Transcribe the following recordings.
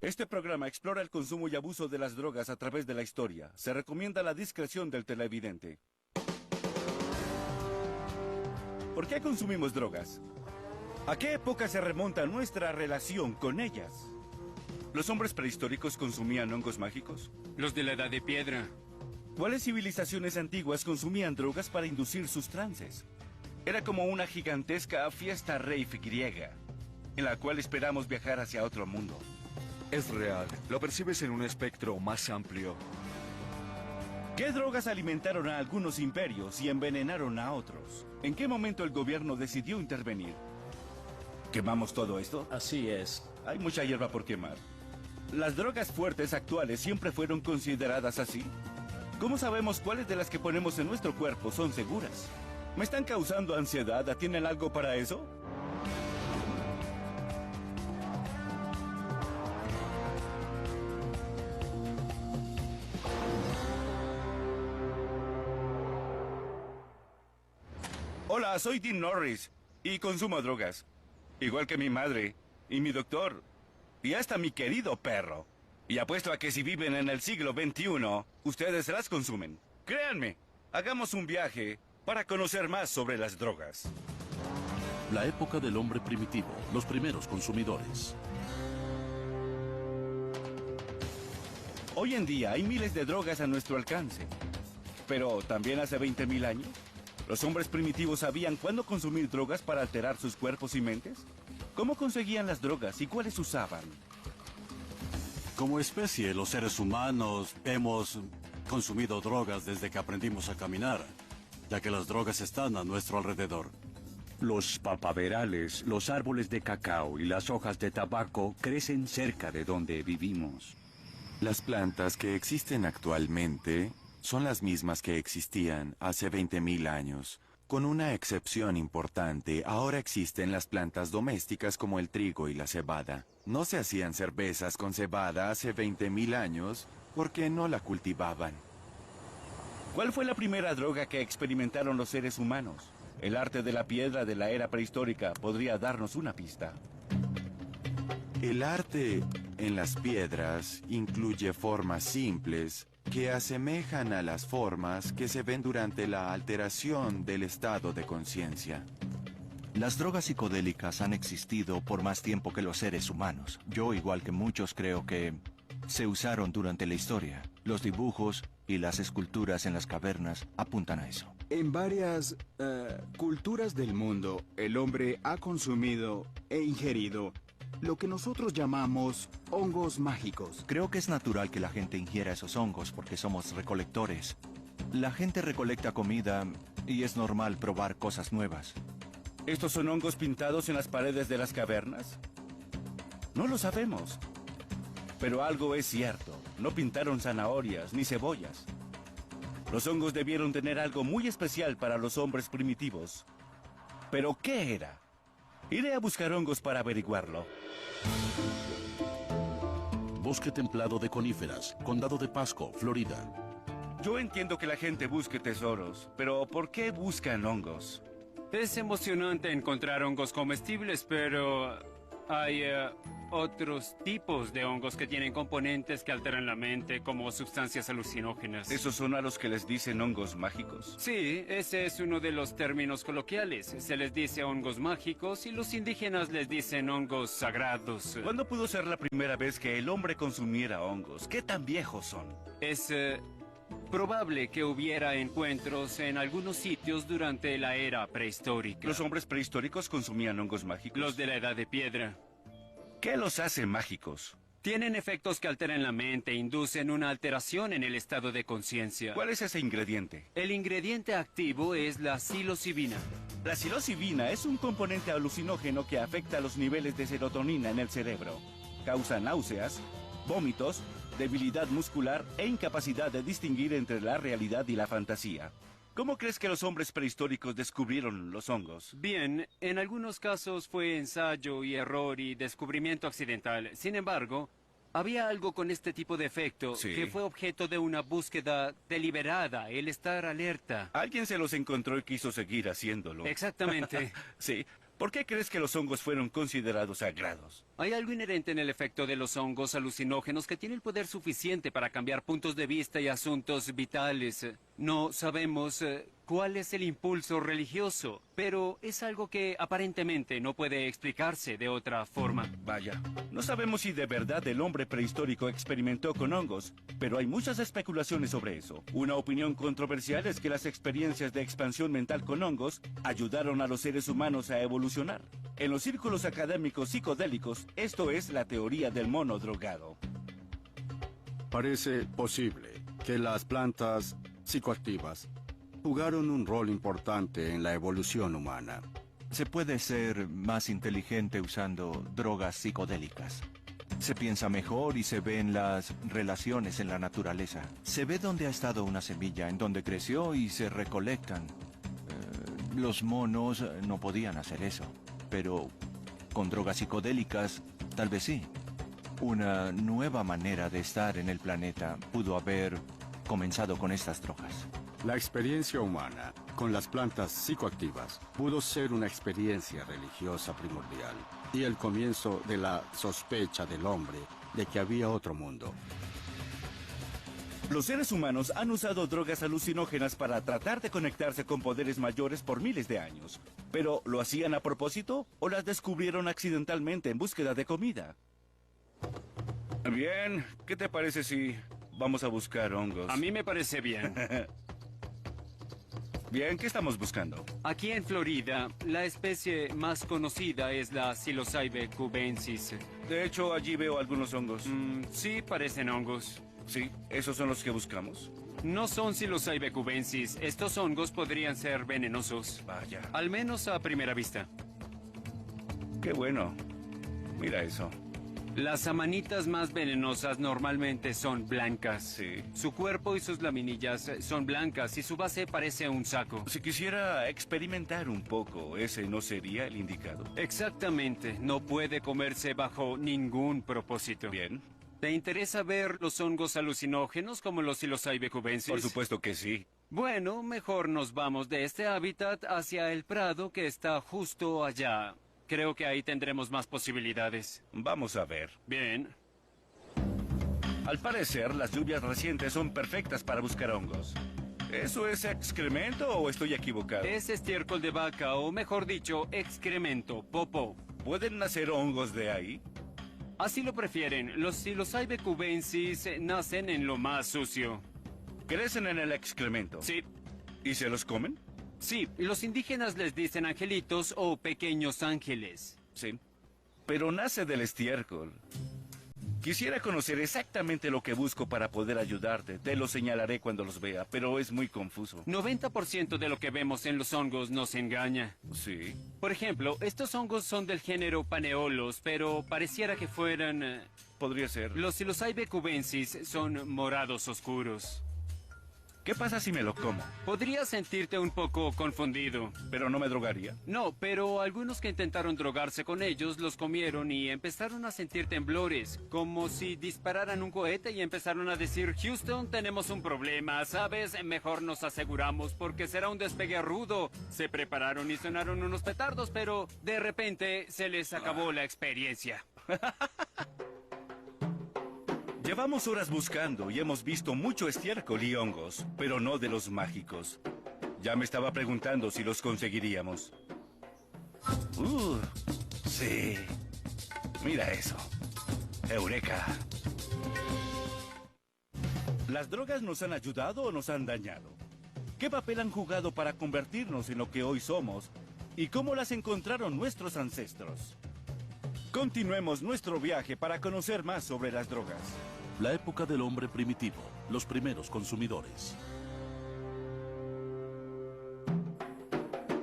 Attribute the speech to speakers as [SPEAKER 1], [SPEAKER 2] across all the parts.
[SPEAKER 1] Este programa explora el consumo y abuso de las drogas a través de la historia. Se recomienda la discreción del televidente. ¿Por qué consumimos drogas? ¿A qué época se remonta nuestra relación con ellas? ¿Los hombres prehistóricos consumían hongos mágicos?
[SPEAKER 2] Los de la Edad de Piedra.
[SPEAKER 1] ¿Cuáles civilizaciones antiguas consumían drogas para inducir sus trances? Era como una gigantesca fiesta rave griega, en la cual esperamos viajar hacia otro mundo.
[SPEAKER 3] Es real. Lo percibes en un espectro más amplio.
[SPEAKER 1] ¿Qué drogas alimentaron a algunos imperios y envenenaron a otros? ¿En qué momento el gobierno decidió intervenir? ¿Quemamos todo esto?
[SPEAKER 4] Así es.
[SPEAKER 1] Hay mucha hierba por quemar. ¿Las drogas fuertes actuales siempre fueron consideradas así? ¿Cómo sabemos cuáles de las que ponemos en nuestro cuerpo son seguras? ¿Me están causando ansiedad? ¿Tienen algo para eso? Hola, soy Dean Norris y consumo drogas. Igual que mi madre y mi doctor y hasta mi querido perro. Y apuesto a que si viven en el siglo XXI, ustedes las consumen. Créanme, hagamos un viaje para conocer más sobre las drogas.
[SPEAKER 5] La época del hombre primitivo, los primeros consumidores.
[SPEAKER 1] Hoy en día hay miles de drogas a nuestro alcance. Pero también hace 20.000 años, ¿los hombres primitivos sabían cuándo consumir drogas para alterar sus cuerpos y mentes? ¿Cómo conseguían las drogas y cuáles usaban?
[SPEAKER 5] Como especie, los seres humanos hemos consumido drogas desde que aprendimos a caminar, ya que las drogas están a nuestro alrededor.
[SPEAKER 6] Los papaverales, los árboles de cacao y las hojas de tabaco crecen cerca de donde vivimos.
[SPEAKER 7] Las plantas que existen actualmente son las mismas que existían hace 20.000 años. Con una excepción importante, ahora existen las plantas domésticas como el trigo y la cebada. No se hacían cervezas con cebada hace 20.000 años porque no la cultivaban.
[SPEAKER 1] ¿Cuál fue la primera droga que experimentaron los seres humanos? El arte de la piedra de la era prehistórica podría darnos una pista.
[SPEAKER 7] El arte en las piedras incluye formas simples que asemejan a las formas que se ven durante la alteración del estado de conciencia.
[SPEAKER 8] Las drogas psicodélicas han existido por más tiempo que los seres humanos. Yo, igual que muchos, creo que se usaron durante la historia. Los dibujos y las esculturas en las cavernas apuntan a eso.
[SPEAKER 9] En varias culturas del mundo, el hombre ha consumido e ingerido lo que nosotros llamamos hongos mágicos.
[SPEAKER 8] Creo que es natural que la gente ingiera esos hongos porque somos recolectores. La gente recolecta comida y es normal probar cosas nuevas.
[SPEAKER 1] ¿Estos son hongos pintados en las paredes de las cavernas? No lo sabemos. Pero algo es cierto. No pintaron zanahorias ni cebollas. Los hongos debieron tener algo muy especial para los hombres primitivos. ¿Pero qué era? Iré a buscar hongos para averiguarlo.
[SPEAKER 5] Bosque templado de coníferas, Condado de Pasco, Florida.
[SPEAKER 1] Yo entiendo que la gente busque tesoros, pero ¿por qué buscan hongos?
[SPEAKER 2] Es emocionante encontrar hongos comestibles, pero hay otros tipos de hongos que tienen componentes que alteran la mente, como sustancias alucinógenas.
[SPEAKER 1] ¿Esos son a los que les dicen hongos mágicos?
[SPEAKER 2] Sí, ese es uno de los términos coloquiales. Se les dice hongos mágicos y los indígenas les dicen hongos sagrados.
[SPEAKER 1] ¿Cuándo pudo ser la primera vez que el hombre consumiera hongos? ¿Qué tan viejos son?
[SPEAKER 2] Es probable que hubiera encuentros en algunos sitios durante la era prehistórica.
[SPEAKER 1] ¿Los hombres prehistóricos consumían hongos mágicos?
[SPEAKER 2] Los de la Edad de Piedra.
[SPEAKER 1] ¿Qué los hace mágicos?
[SPEAKER 2] Tienen efectos que alteran la mente e inducen una alteración en el estado de conciencia.
[SPEAKER 1] ¿Cuál es ese ingrediente?
[SPEAKER 2] El ingrediente activo es la psilocibina.
[SPEAKER 1] La psilocibina es un componente alucinógeno que afecta los niveles de serotonina en el cerebro. Causa náuseas, vómitos, debilidad muscular e incapacidad de distinguir entre la realidad y la fantasía. ¿Cómo crees que los hombres prehistóricos descubrieron los hongos?
[SPEAKER 2] Bien, en algunos casos fue ensayo y error y descubrimiento accidental. Sin embargo, había algo con este tipo de efecto que fue objeto de una búsqueda deliberada, el estar alerta.
[SPEAKER 1] Alguien se los encontró y quiso seguir haciéndolo.
[SPEAKER 2] Exactamente.
[SPEAKER 1] Sí, ¿Por qué crees que los hongos fueron considerados sagrados?
[SPEAKER 2] Hay algo inherente en el efecto de los hongos alucinógenos que tiene el poder suficiente para cambiar puntos de vista y asuntos vitales. No sabemos cuál es el impulso religioso, pero es algo que aparentemente no puede explicarse de otra forma.
[SPEAKER 1] Vaya, no sabemos si de verdad el hombre prehistórico experimentó con hongos, pero hay muchas especulaciones sobre eso. Una opinión controversial es que las experiencias de expansión mental con hongos ayudaron a los seres humanos a evolucionar. En los círculos académicos psicodélicos, esto es la teoría del mono drogado.
[SPEAKER 4] Parece posible que las plantas psicoactivas jugaron un rol importante en la evolución humana.
[SPEAKER 8] Se puede ser más inteligente usando drogas psicodélicas. Se piensa mejor y se ven las relaciones en la naturaleza. Se ve dónde ha estado una semilla, en dónde creció y se recolectan. Los monos no podían hacer eso, pero con drogas psicodélicas tal vez sí. Una nueva manera de estar en el planeta pudo haber comenzado con estas drogas.
[SPEAKER 4] La experiencia humana con las plantas psicoactivas pudo ser una experiencia religiosa primordial y el comienzo de la sospecha del hombre de que había otro mundo.
[SPEAKER 1] Los seres humanos han usado drogas alucinógenas para tratar de conectarse con poderes mayores por miles de años. ¿Pero lo hacían a propósito o las descubrieron accidentalmente en búsqueda de comida? Bien, ¿qué te parece si vamos a buscar hongos?
[SPEAKER 2] A mí me parece bien.
[SPEAKER 1] Bien, ¿qué estamos buscando?
[SPEAKER 2] Aquí en Florida, la especie más conocida es la Psilocybe cubensis.
[SPEAKER 1] De hecho, allí veo algunos hongos.
[SPEAKER 2] Sí, parecen hongos.
[SPEAKER 1] Sí, ¿esos son los que buscamos?
[SPEAKER 2] No son Psilocybe cubensis. Estos hongos podrían ser venenosos.
[SPEAKER 1] Vaya.
[SPEAKER 2] Al menos a primera vista.
[SPEAKER 1] Qué bueno. Mira eso.
[SPEAKER 2] Las amanitas más venenosas normalmente son blancas.
[SPEAKER 1] Sí.
[SPEAKER 2] Su cuerpo y sus laminillas son blancas y su base parece un saco.
[SPEAKER 1] Si quisiera experimentar un poco, ¿ese no sería el indicado?
[SPEAKER 2] Exactamente. No puede comerse bajo ningún propósito.
[SPEAKER 1] Bien.
[SPEAKER 2] ¿Te interesa ver los hongos alucinógenos como los Psilocybe cubensis?
[SPEAKER 1] Por supuesto que sí.
[SPEAKER 2] Bueno, mejor nos vamos de este hábitat hacia el prado que está justo allá. Creo que ahí tendremos más posibilidades.
[SPEAKER 1] Vamos a ver.
[SPEAKER 2] Bien.
[SPEAKER 1] Al parecer, las lluvias recientes son perfectas para buscar hongos. ¿Eso es excremento o estoy equivocado?
[SPEAKER 2] Es estiércol de vaca, o mejor dicho, excremento, popó.
[SPEAKER 1] ¿Pueden nacer hongos de ahí?
[SPEAKER 2] Así lo prefieren. Los Psilocybe cubensis nacen en lo más sucio.
[SPEAKER 1] ¿Crecen en el excremento?
[SPEAKER 2] Sí.
[SPEAKER 1] ¿Y se los comen?
[SPEAKER 2] Sí, los indígenas les dicen angelitos o pequeños ángeles.
[SPEAKER 1] Sí. Pero nace del estiércol. Quisiera conocer exactamente lo que busco para poder ayudarte. Te lo señalaré cuando los vea, pero es muy confuso.
[SPEAKER 2] 90% de lo que vemos en los hongos nos engaña.
[SPEAKER 1] Sí.
[SPEAKER 2] Por ejemplo, estos hongos son del género Paneolos, pero pareciera que fueran...
[SPEAKER 1] Podría ser.
[SPEAKER 2] Los Psilocybe cubensis son morados oscuros.
[SPEAKER 1] ¿Qué pasa si me lo como?
[SPEAKER 2] Podrías sentirte un poco confundido.
[SPEAKER 1] ¿Pero no me drogaría?
[SPEAKER 2] No, pero algunos que intentaron drogarse con ellos los comieron y empezaron a sentir temblores, como si dispararan un cohete y empezaron a decir: Houston, tenemos un problema, ¿sabes? Mejor nos aseguramos porque será un despegue rudo. Se prepararon y sonaron unos petardos, pero de repente se les acabó la experiencia.
[SPEAKER 1] Llevamos horas buscando y hemos visto mucho estiércol y hongos, pero no de los mágicos. Ya me estaba preguntando si los conseguiríamos. Sí. Mira eso. Eureka. ¿Las drogas nos han ayudado o nos han dañado? ¿Qué papel han jugado para convertirnos en lo que hoy somos? ¿Y cómo las encontraron nuestros ancestros? Continuemos nuestro viaje para conocer más sobre las drogas.
[SPEAKER 5] La época del hombre primitivo, los primeros consumidores.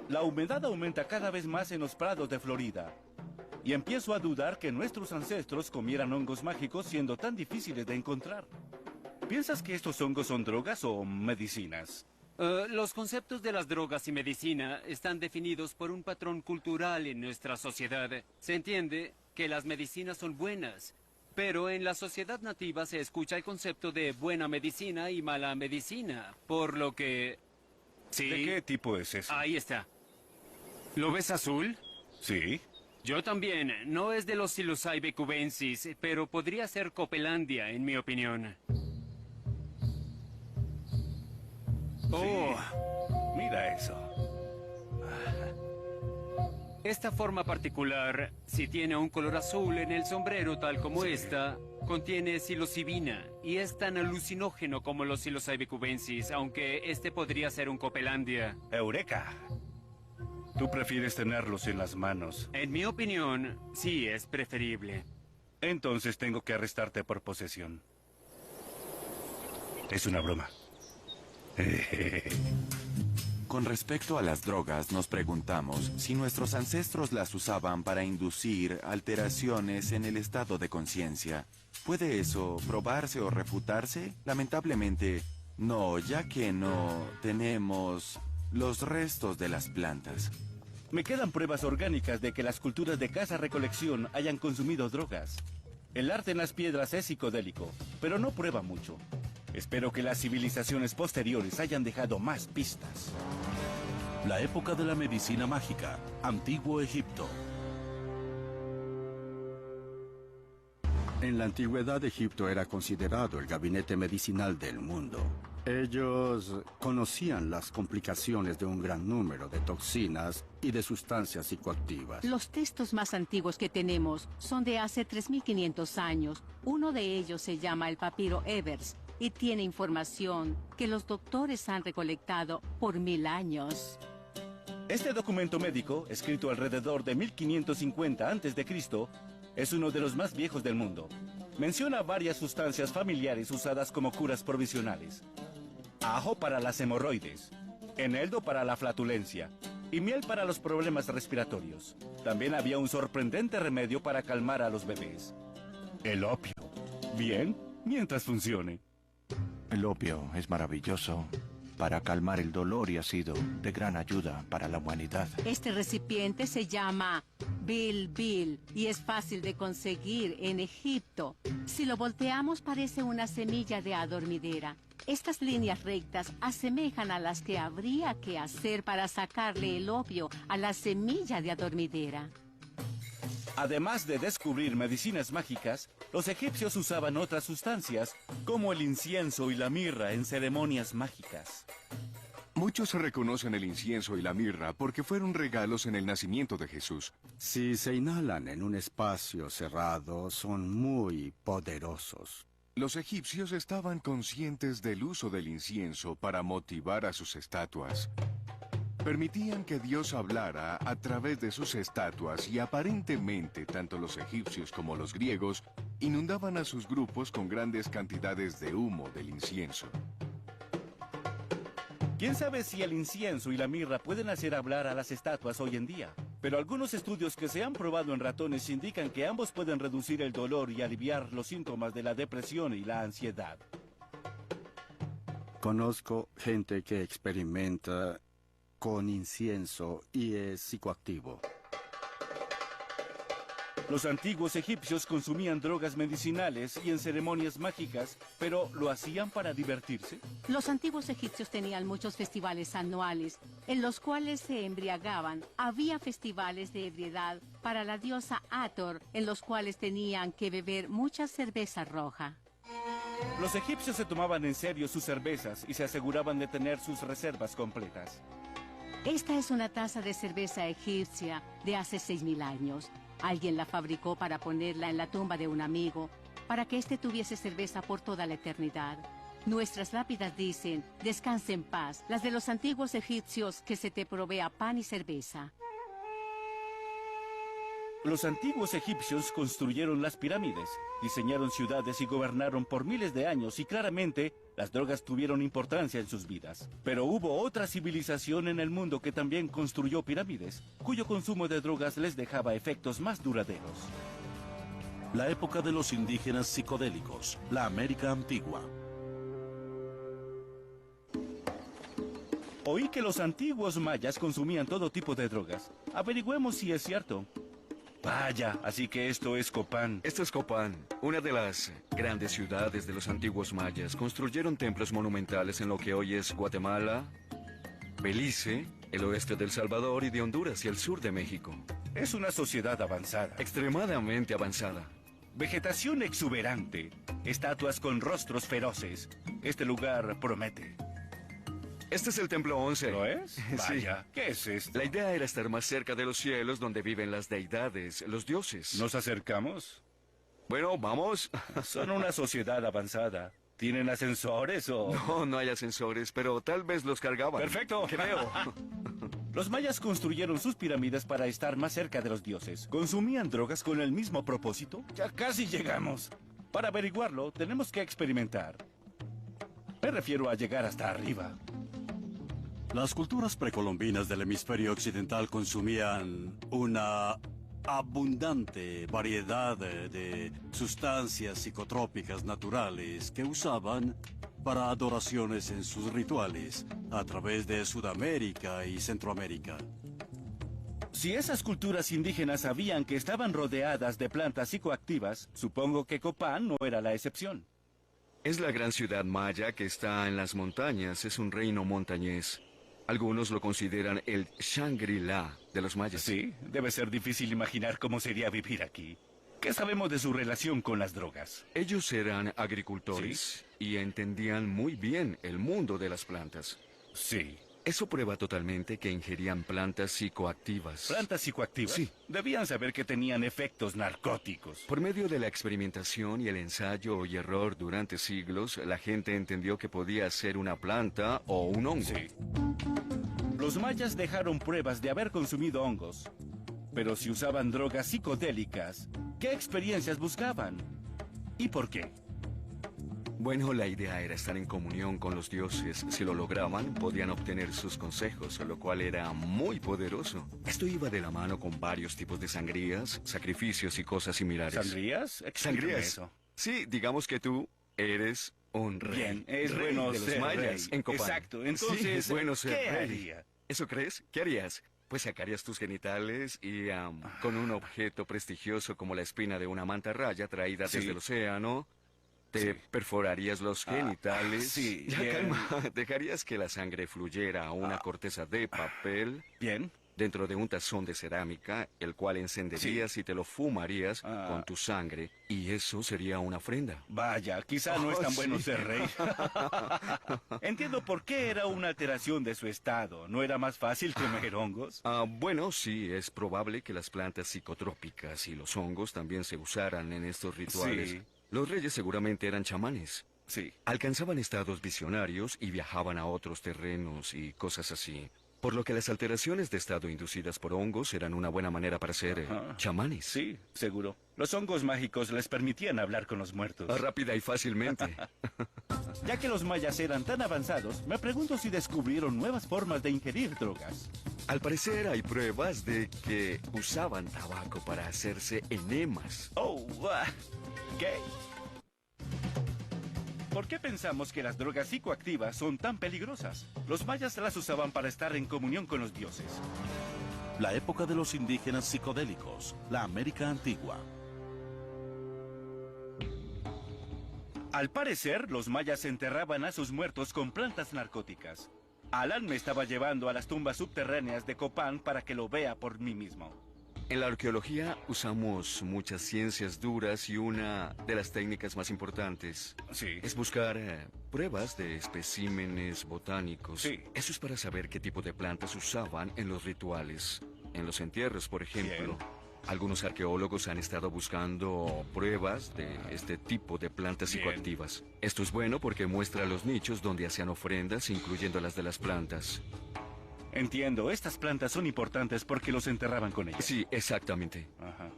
[SPEAKER 1] La humedad aumenta cada vez más en los prados de Florida. Y empiezo a dudar que nuestros ancestros comieran hongos mágicos siendo tan difíciles de encontrar. ¿Piensas que estos hongos son drogas o medicinas?
[SPEAKER 2] Los conceptos de las drogas y medicina están definidos por un patrón cultural en nuestra sociedad. Se entiende que las medicinas son buenas, pero en la sociedad nativa se escucha el concepto de buena medicina y mala medicina, por lo que... Sí.
[SPEAKER 1] ¿De qué tipo es eso?
[SPEAKER 2] Ahí está. ¿Lo ves azul?
[SPEAKER 1] Sí.
[SPEAKER 2] Yo también. No es de los Psilocybes cubensis, pero podría ser Copelandia, en mi opinión.
[SPEAKER 1] Oh, mira eso.
[SPEAKER 2] Esta forma particular, si tiene un color azul en el sombrero tal como esta, contiene psilocibina y es tan alucinógeno como los Psilocybes cubensis, aunque este podría ser un Copelandia.
[SPEAKER 1] ¡Eureka! Tú prefieres tenerlos en las manos.
[SPEAKER 2] En mi opinión, sí es preferible.
[SPEAKER 1] Entonces tengo que arrestarte por posesión. Es una broma.
[SPEAKER 7] Con respecto a las drogas, nos preguntamos si nuestros ancestros las usaban para inducir alteraciones en el estado de conciencia. ¿Puede eso probarse o refutarse? Lamentablemente, no, ya que no tenemos los restos de las plantas.
[SPEAKER 1] Me quedan pruebas orgánicas de que las culturas de caza-recolección hayan consumido drogas. El arte en las piedras es psicodélico, pero no prueba mucho. Espero que las civilizaciones posteriores hayan dejado más pistas.
[SPEAKER 10] La época de la medicina mágica, Antiguo Egipto.
[SPEAKER 4] En la antigüedad, Egipto era considerado el gabinete medicinal del mundo. Ellos conocían las complicaciones de un gran número de toxinas y de sustancias psicoactivas.
[SPEAKER 11] Los textos más antiguos que tenemos son de hace 3.500 años. Uno de ellos se llama el papiro Ebers y tiene información que los doctores han recolectado por 1000 años.
[SPEAKER 1] Este documento médico, escrito alrededor de 1550 a.C., es uno de los más viejos del mundo. Menciona varias sustancias familiares usadas como curas provisionales. Ajo para las hemorroides, eneldo para la flatulencia y miel para los problemas respiratorios. También había un sorprendente remedio para calmar a los bebés. El opio. Bien, mientras funcione.
[SPEAKER 8] El opio es maravilloso para calmar el dolor y ha sido de gran ayuda para la humanidad.
[SPEAKER 11] Este recipiente se llama Bil y es fácil de conseguir en Egipto. Si lo volteamos parece una semilla de adormidera. Estas líneas rectas asemejan a las que habría que hacer para sacarle el opio a la semilla de adormidera.
[SPEAKER 1] Además de descubrir medicinas mágicas, los egipcios usaban otras sustancias, como el incienso y la mirra en ceremonias mágicas.
[SPEAKER 3] Muchos reconocen el incienso y la mirra porque fueron regalos en el nacimiento de Jesús.
[SPEAKER 4] Si se inhalan en un espacio cerrado, son muy poderosos.
[SPEAKER 3] Los egipcios estaban conscientes del uso del incienso para motivar a sus estatuas. Permitían que Dios hablara a través de sus estatuas y aparentemente tanto los egipcios como los griegos inundaban a sus grupos con grandes cantidades de humo del incienso.
[SPEAKER 1] ¿Quién sabe si el incienso y la mirra pueden hacer hablar a las estatuas hoy en día? Pero algunos estudios que se han probado en ratones indican que ambos pueden reducir el dolor y aliviar los síntomas de la depresión y la ansiedad.
[SPEAKER 4] Conozco gente que experimenta con incienso y es psicoactivo.
[SPEAKER 1] Los antiguos egipcios consumían drogas medicinales y en ceremonias mágicas, pero ¿lo hacían para divertirse?
[SPEAKER 11] Los antiguos egipcios tenían muchos festivales anuales, en los cuales se embriagaban. Había festivales de ebriedad para la diosa Hathor, en los cuales tenían que beber mucha cerveza roja.
[SPEAKER 1] Los egipcios se tomaban en serio sus cervezas y se aseguraban de tener sus reservas completas.
[SPEAKER 11] Esta es una taza de cerveza egipcia de hace 6000 años. Alguien la fabricó para ponerla en la tumba de un amigo, para que éste tuviese cerveza por toda la eternidad. Nuestras lápidas dicen, descanse en paz. Las de los antiguos egipcios, que se te provea pan y cerveza.
[SPEAKER 1] Los antiguos egipcios construyeron las pirámides, diseñaron ciudades y gobernaron por miles de años y claramente las drogas tuvieron importancia en sus vidas. Pero hubo otra civilización en el mundo que también construyó pirámides, cuyo consumo de drogas les dejaba efectos más duraderos.
[SPEAKER 10] La época de los indígenas psicodélicos, la América antigua.
[SPEAKER 1] Oí que los antiguos mayas consumían todo tipo de drogas. Averigüemos si es cierto. Vaya, así que esto es Copán.
[SPEAKER 3] Esto es Copán, una de las grandes ciudades de los antiguos mayas. Construyeron templos monumentales en lo que hoy es Guatemala,
[SPEAKER 12] Belice, el oeste del Salvador y de Honduras y el sur de México.
[SPEAKER 1] Es una sociedad avanzada.
[SPEAKER 12] Extremadamente avanzada.
[SPEAKER 1] Vegetación exuberante, estatuas con rostros feroces. Este lugar promete.
[SPEAKER 12] Este es el Templo 11.
[SPEAKER 1] ¿Lo es? Vaya,
[SPEAKER 12] Sí.
[SPEAKER 1] ¿qué es esto?
[SPEAKER 12] La idea era estar más cerca de los cielos donde viven las deidades, los dioses.
[SPEAKER 1] ¿Nos acercamos?
[SPEAKER 12] Bueno, vamos.
[SPEAKER 1] Son una sociedad avanzada. ¿Tienen ascensores o...?
[SPEAKER 12] No, no hay ascensores, pero tal vez los cargaban.
[SPEAKER 1] ¡Perfecto!
[SPEAKER 12] Creo.
[SPEAKER 1] Los mayas construyeron sus pirámides para estar más cerca de los dioses. ¿Consumían drogas con el mismo propósito? Ya casi llegamos. Para averiguarlo, tenemos que experimentar. Me refiero a llegar hasta arriba.
[SPEAKER 5] Las culturas precolombinas del hemisferio occidental consumían una abundante variedad de sustancias psicotrópicas naturales que usaban para adoraciones en sus rituales a través de Sudamérica y Centroamérica.
[SPEAKER 1] Si esas culturas indígenas sabían que estaban rodeadas de plantas psicoactivas, supongo que Copán no era la excepción.
[SPEAKER 12] Es la gran ciudad maya que está en las montañas, es un reino montañés. Algunos lo consideran el Shangri-La de los mayas.
[SPEAKER 1] Sí, debe ser difícil imaginar cómo sería vivir aquí. ¿Qué sabemos de su relación con las drogas?
[SPEAKER 12] Ellos eran agricultores y entendían muy bien el mundo de las plantas.
[SPEAKER 1] Sí.
[SPEAKER 12] Eso prueba totalmente que ingerían plantas psicoactivas.
[SPEAKER 1] ¿Plantas psicoactivas?
[SPEAKER 12] Sí.
[SPEAKER 1] Debían saber que tenían efectos narcóticos.
[SPEAKER 12] Por medio de la experimentación y el ensayo y error durante siglos, la gente entendió que podía ser una planta o un hongo.
[SPEAKER 1] Sí. Los mayas dejaron pruebas de haber consumido hongos. Pero si usaban drogas psicodélicas, ¿qué experiencias buscaban? ¿Y por qué?
[SPEAKER 12] Bueno, la idea era estar en comunión con los dioses. Si lo lograban, podían obtener sus consejos, lo cual era muy poderoso. Esto iba de la mano con varios tipos de sangrías, sacrificios y cosas similares.
[SPEAKER 1] ¿Sangrías? Explícame
[SPEAKER 12] Sangrías.
[SPEAKER 1] eso.
[SPEAKER 12] Sí, digamos que tú eres un rey.
[SPEAKER 1] Bien, es
[SPEAKER 12] Rey
[SPEAKER 1] bueno
[SPEAKER 12] de los
[SPEAKER 1] ser
[SPEAKER 12] mayas
[SPEAKER 1] rey.
[SPEAKER 12] en Copán.
[SPEAKER 1] Exacto, entonces,
[SPEAKER 12] Sí, es bueno ser
[SPEAKER 1] ¿qué
[SPEAKER 12] rey.
[SPEAKER 1] haría?
[SPEAKER 12] ¿Eso crees? ¿Qué harías? Pues sacarías tus genitales y con un objeto prestigioso como la espina de una mantarraya traída
[SPEAKER 1] Sí.
[SPEAKER 12] desde el océano, te
[SPEAKER 1] Sí.
[SPEAKER 12] perforarías los genitales.
[SPEAKER 1] sí,
[SPEAKER 12] Ya,
[SPEAKER 1] bien.
[SPEAKER 12] calma. Dejarías que la sangre fluyera a una corteza de papel
[SPEAKER 1] Bien.
[SPEAKER 12] dentro de un tazón de cerámica, el cual encenderías y te lo fumarías con tu sangre, y eso sería una ofrenda.
[SPEAKER 1] Vaya, quizá no es
[SPEAKER 12] Oh,
[SPEAKER 1] tan bueno
[SPEAKER 12] sí.
[SPEAKER 1] ser rey. Entiendo por qué era una alteración de su estado. ¿No era más fácil comer hongos?
[SPEAKER 12] Bueno, sí, es probable que las plantas psicotrópicas y los hongos también se usaran en estos rituales.
[SPEAKER 1] Sí.
[SPEAKER 12] Los reyes seguramente eran chamanes.
[SPEAKER 1] Sí.
[SPEAKER 12] Alcanzaban estados visionarios y viajaban a otros terrenos y cosas así. Por lo que las alteraciones de estado inducidas por hongos eran una buena manera para ser chamanes.
[SPEAKER 1] Sí, seguro. Los hongos mágicos les permitían hablar con los muertos.
[SPEAKER 12] Rápida y fácilmente.
[SPEAKER 1] Ya que los mayas eran tan avanzados, me pregunto si descubrieron nuevas formas de ingerir drogas.
[SPEAKER 12] Al parecer hay pruebas de que usaban tabaco para hacerse enemas.
[SPEAKER 1] Oh, ¿qué? ¿Por qué pensamos que las drogas psicoactivas son tan peligrosas? Los mayas las usaban para estar en comunión con los dioses.
[SPEAKER 10] La época de los indígenas psicodélicos, la América antigua.
[SPEAKER 1] Al parecer, los mayas enterraban a sus muertos con plantas narcóticas. Alan me estaba llevando a las tumbas subterráneas de Copán para que lo vea por mí mismo.
[SPEAKER 12] En la arqueología usamos muchas ciencias duras y una de las técnicas más importantes es buscar pruebas de especímenes botánicos. Eso es para saber qué tipo de plantas usaban en los rituales, en los entierros, por ejemplo. Algunos arqueólogos han estado buscando pruebas de este tipo de plantas psicoactivas. Esto es bueno porque muestra los nichos donde hacían ofrendas, incluyendo las de las plantas.
[SPEAKER 1] Entiendo, estas plantas son importantes porque los enterraban con ellas.
[SPEAKER 12] Sí, exactamente.
[SPEAKER 1] Ajá.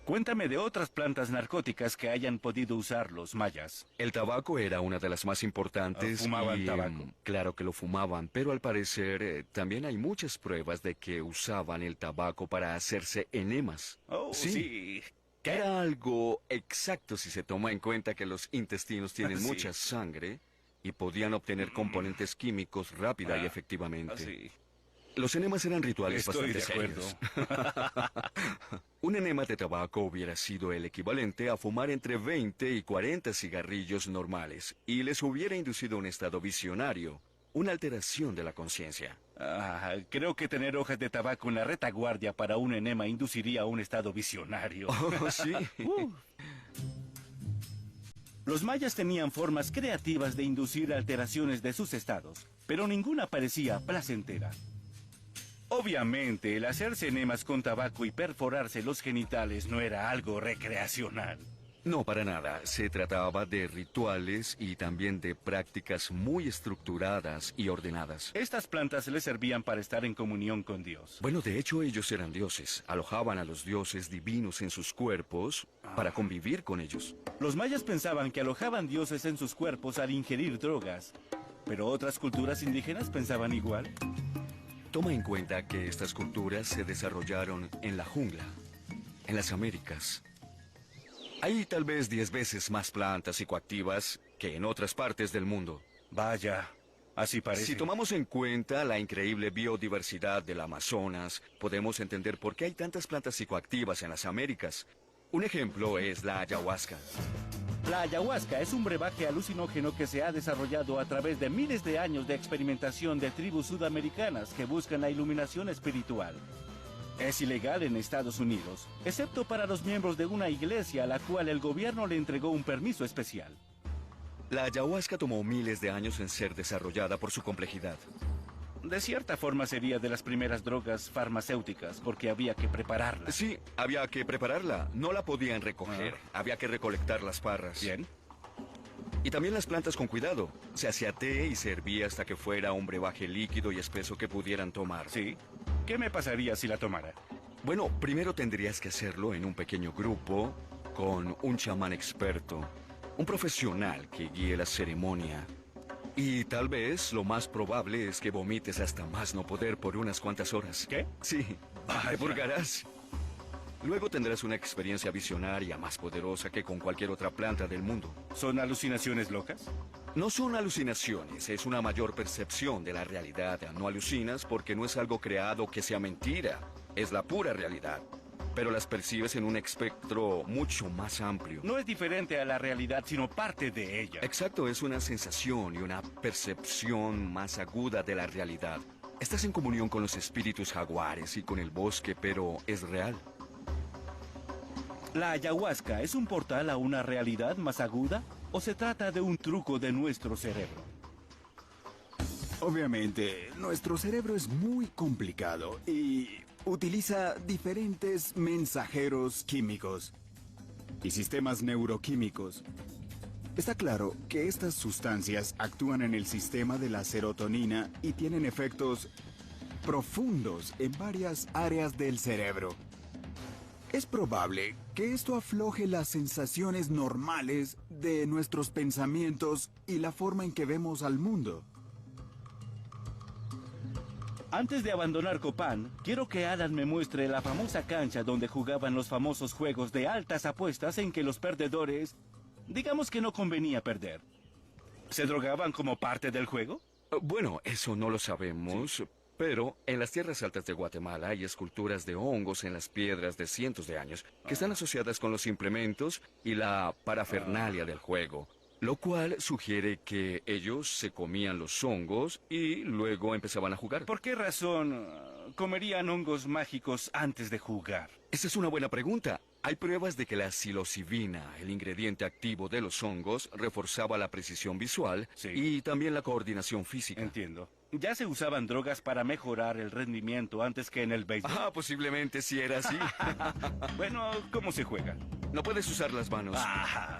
[SPEAKER 1] Cuéntame de otras plantas narcóticas que hayan podido usar los mayas.
[SPEAKER 12] El tabaco era una de las más importantes.
[SPEAKER 1] Fumaban tabaco.
[SPEAKER 12] Claro que lo fumaban, pero al parecer también hay muchas pruebas de que usaban el tabaco para hacerse enemas.
[SPEAKER 1] Oh, sí. ¿Qué?
[SPEAKER 12] Era algo exacto si se toma en cuenta que los intestinos tienen
[SPEAKER 1] Sí.
[SPEAKER 12] mucha sangre y podían obtener componentes químicos rápida y efectivamente.
[SPEAKER 1] Sí.
[SPEAKER 12] Los enemas eran rituales
[SPEAKER 1] Estoy
[SPEAKER 12] bastante
[SPEAKER 1] de acuerdo.
[SPEAKER 12] serios. Un enema de tabaco hubiera sido el equivalente a fumar entre 20 y 40 cigarrillos normales y les hubiera inducido un estado visionario. una alteración de la conciencia.
[SPEAKER 1] Creo que tener hojas de tabaco en la retaguardia para un enema induciría a un estado visionario.
[SPEAKER 12] Oh, sí.
[SPEAKER 1] Los mayas tenían formas creativas de inducir alteraciones de sus estados, pero ninguna parecía placentera. Obviamente, el hacerse enemas con tabaco y perforarse los genitales no era algo recreacional.
[SPEAKER 12] No, para nada. Se trataba de rituales y también de prácticas muy estructuradas y ordenadas.
[SPEAKER 1] Estas plantas les servían para estar en comunión con Dios.
[SPEAKER 12] Bueno, de hecho, ellos eran dioses. Alojaban a los dioses divinos en sus cuerpos para convivir con ellos.
[SPEAKER 1] Los mayas pensaban que alojaban dioses en sus cuerpos al ingerir drogas, pero otras culturas indígenas pensaban igual.
[SPEAKER 12] Toma en cuenta que estas culturas se desarrollaron en la jungla, en las Américas. Hay tal vez 10 veces más plantas psicoactivas que en otras partes del mundo.
[SPEAKER 1] Vaya, así parece.
[SPEAKER 12] Si tomamos en cuenta la increíble biodiversidad del Amazonas, podemos entender por qué hay tantas plantas psicoactivas en las Américas. Un ejemplo es la ayahuasca.
[SPEAKER 1] La ayahuasca es un brebaje alucinógeno que se ha desarrollado a través de miles de años de experimentación de tribus sudamericanas que buscan la iluminación espiritual. Es ilegal en Estados Unidos, excepto para los miembros de una iglesia a la cual el gobierno le entregó un permiso especial.
[SPEAKER 12] La ayahuasca tomó miles de años en ser desarrollada por su complejidad.
[SPEAKER 1] De cierta forma sería de las primeras drogas farmacéuticas, porque había que prepararla.
[SPEAKER 12] Sí, había que prepararla. No la podían recoger. Había que recolectar las parras.
[SPEAKER 1] Bien.
[SPEAKER 12] Y también las plantas con cuidado. Se hacía té y se hervía hasta que fuera un brebaje líquido y espeso que pudieran tomar.
[SPEAKER 1] Sí. ¿Qué me pasaría si la tomara?
[SPEAKER 12] Bueno, primero tendrías que hacerlo en un pequeño grupo con un chamán experto, un profesional que guíe la ceremonia. Y tal vez lo más probable es que vomites hasta más no poder por unas cuantas horas.
[SPEAKER 1] ¿Qué?
[SPEAKER 12] Sí, te purgarás. Luego tendrás una experiencia visionaria más poderosa que con cualquier otra planta del mundo.
[SPEAKER 1] ¿Son alucinaciones locas?
[SPEAKER 12] No son alucinaciones, es una mayor percepción de la realidad. No alucinas porque no es algo creado que sea mentira, es la pura realidad. Pero las percibes en un espectro mucho más amplio.
[SPEAKER 1] No es diferente a la realidad, sino parte de ella.
[SPEAKER 12] Exacto, es una sensación y una percepción más aguda de la realidad. Estás en comunión con los espíritus jaguares y con el bosque, pero es real.
[SPEAKER 1] ¿La ayahuasca es un portal a una realidad más aguda o se trata de un truco de nuestro cerebro?
[SPEAKER 9] Obviamente, nuestro cerebro es muy complicado y utiliza diferentes mensajeros químicos y sistemas neuroquímicos. Está claro que estas sustancias actúan en el sistema de la serotonina y tienen efectos profundos en varias áreas del cerebro. Es probable que esto afloje las sensaciones normales de nuestros pensamientos y la forma en que vemos al mundo.
[SPEAKER 1] Antes de abandonar Copán, quiero que Alan me muestre la famosa cancha donde jugaban los famosos juegos de altas apuestas en que los perdedores, digamos que no convenía perder. ¿Se drogaban como parte del juego?
[SPEAKER 12] Bueno, eso no lo sabemos, sí. Pero en las tierras altas de Guatemala hay esculturas de hongos en las piedras de cientos de años que están asociadas con los implementos y la parafernalia del juego. Lo cual sugiere que ellos se comían los hongos y luego empezaban a jugar.
[SPEAKER 1] ¿Por qué razón comerían hongos mágicos antes de jugar?
[SPEAKER 12] Esa es una buena pregunta. Hay pruebas de que la psilocibina, el ingrediente activo de los hongos, reforzaba la precisión visual y también la coordinación física.
[SPEAKER 1] Entiendo. ¿Ya se usaban drogas para mejorar el rendimiento antes que en el béisbol?
[SPEAKER 12] Posiblemente sí era así.
[SPEAKER 1] Bueno, ¿cómo se juega?
[SPEAKER 12] No puedes usar las manos.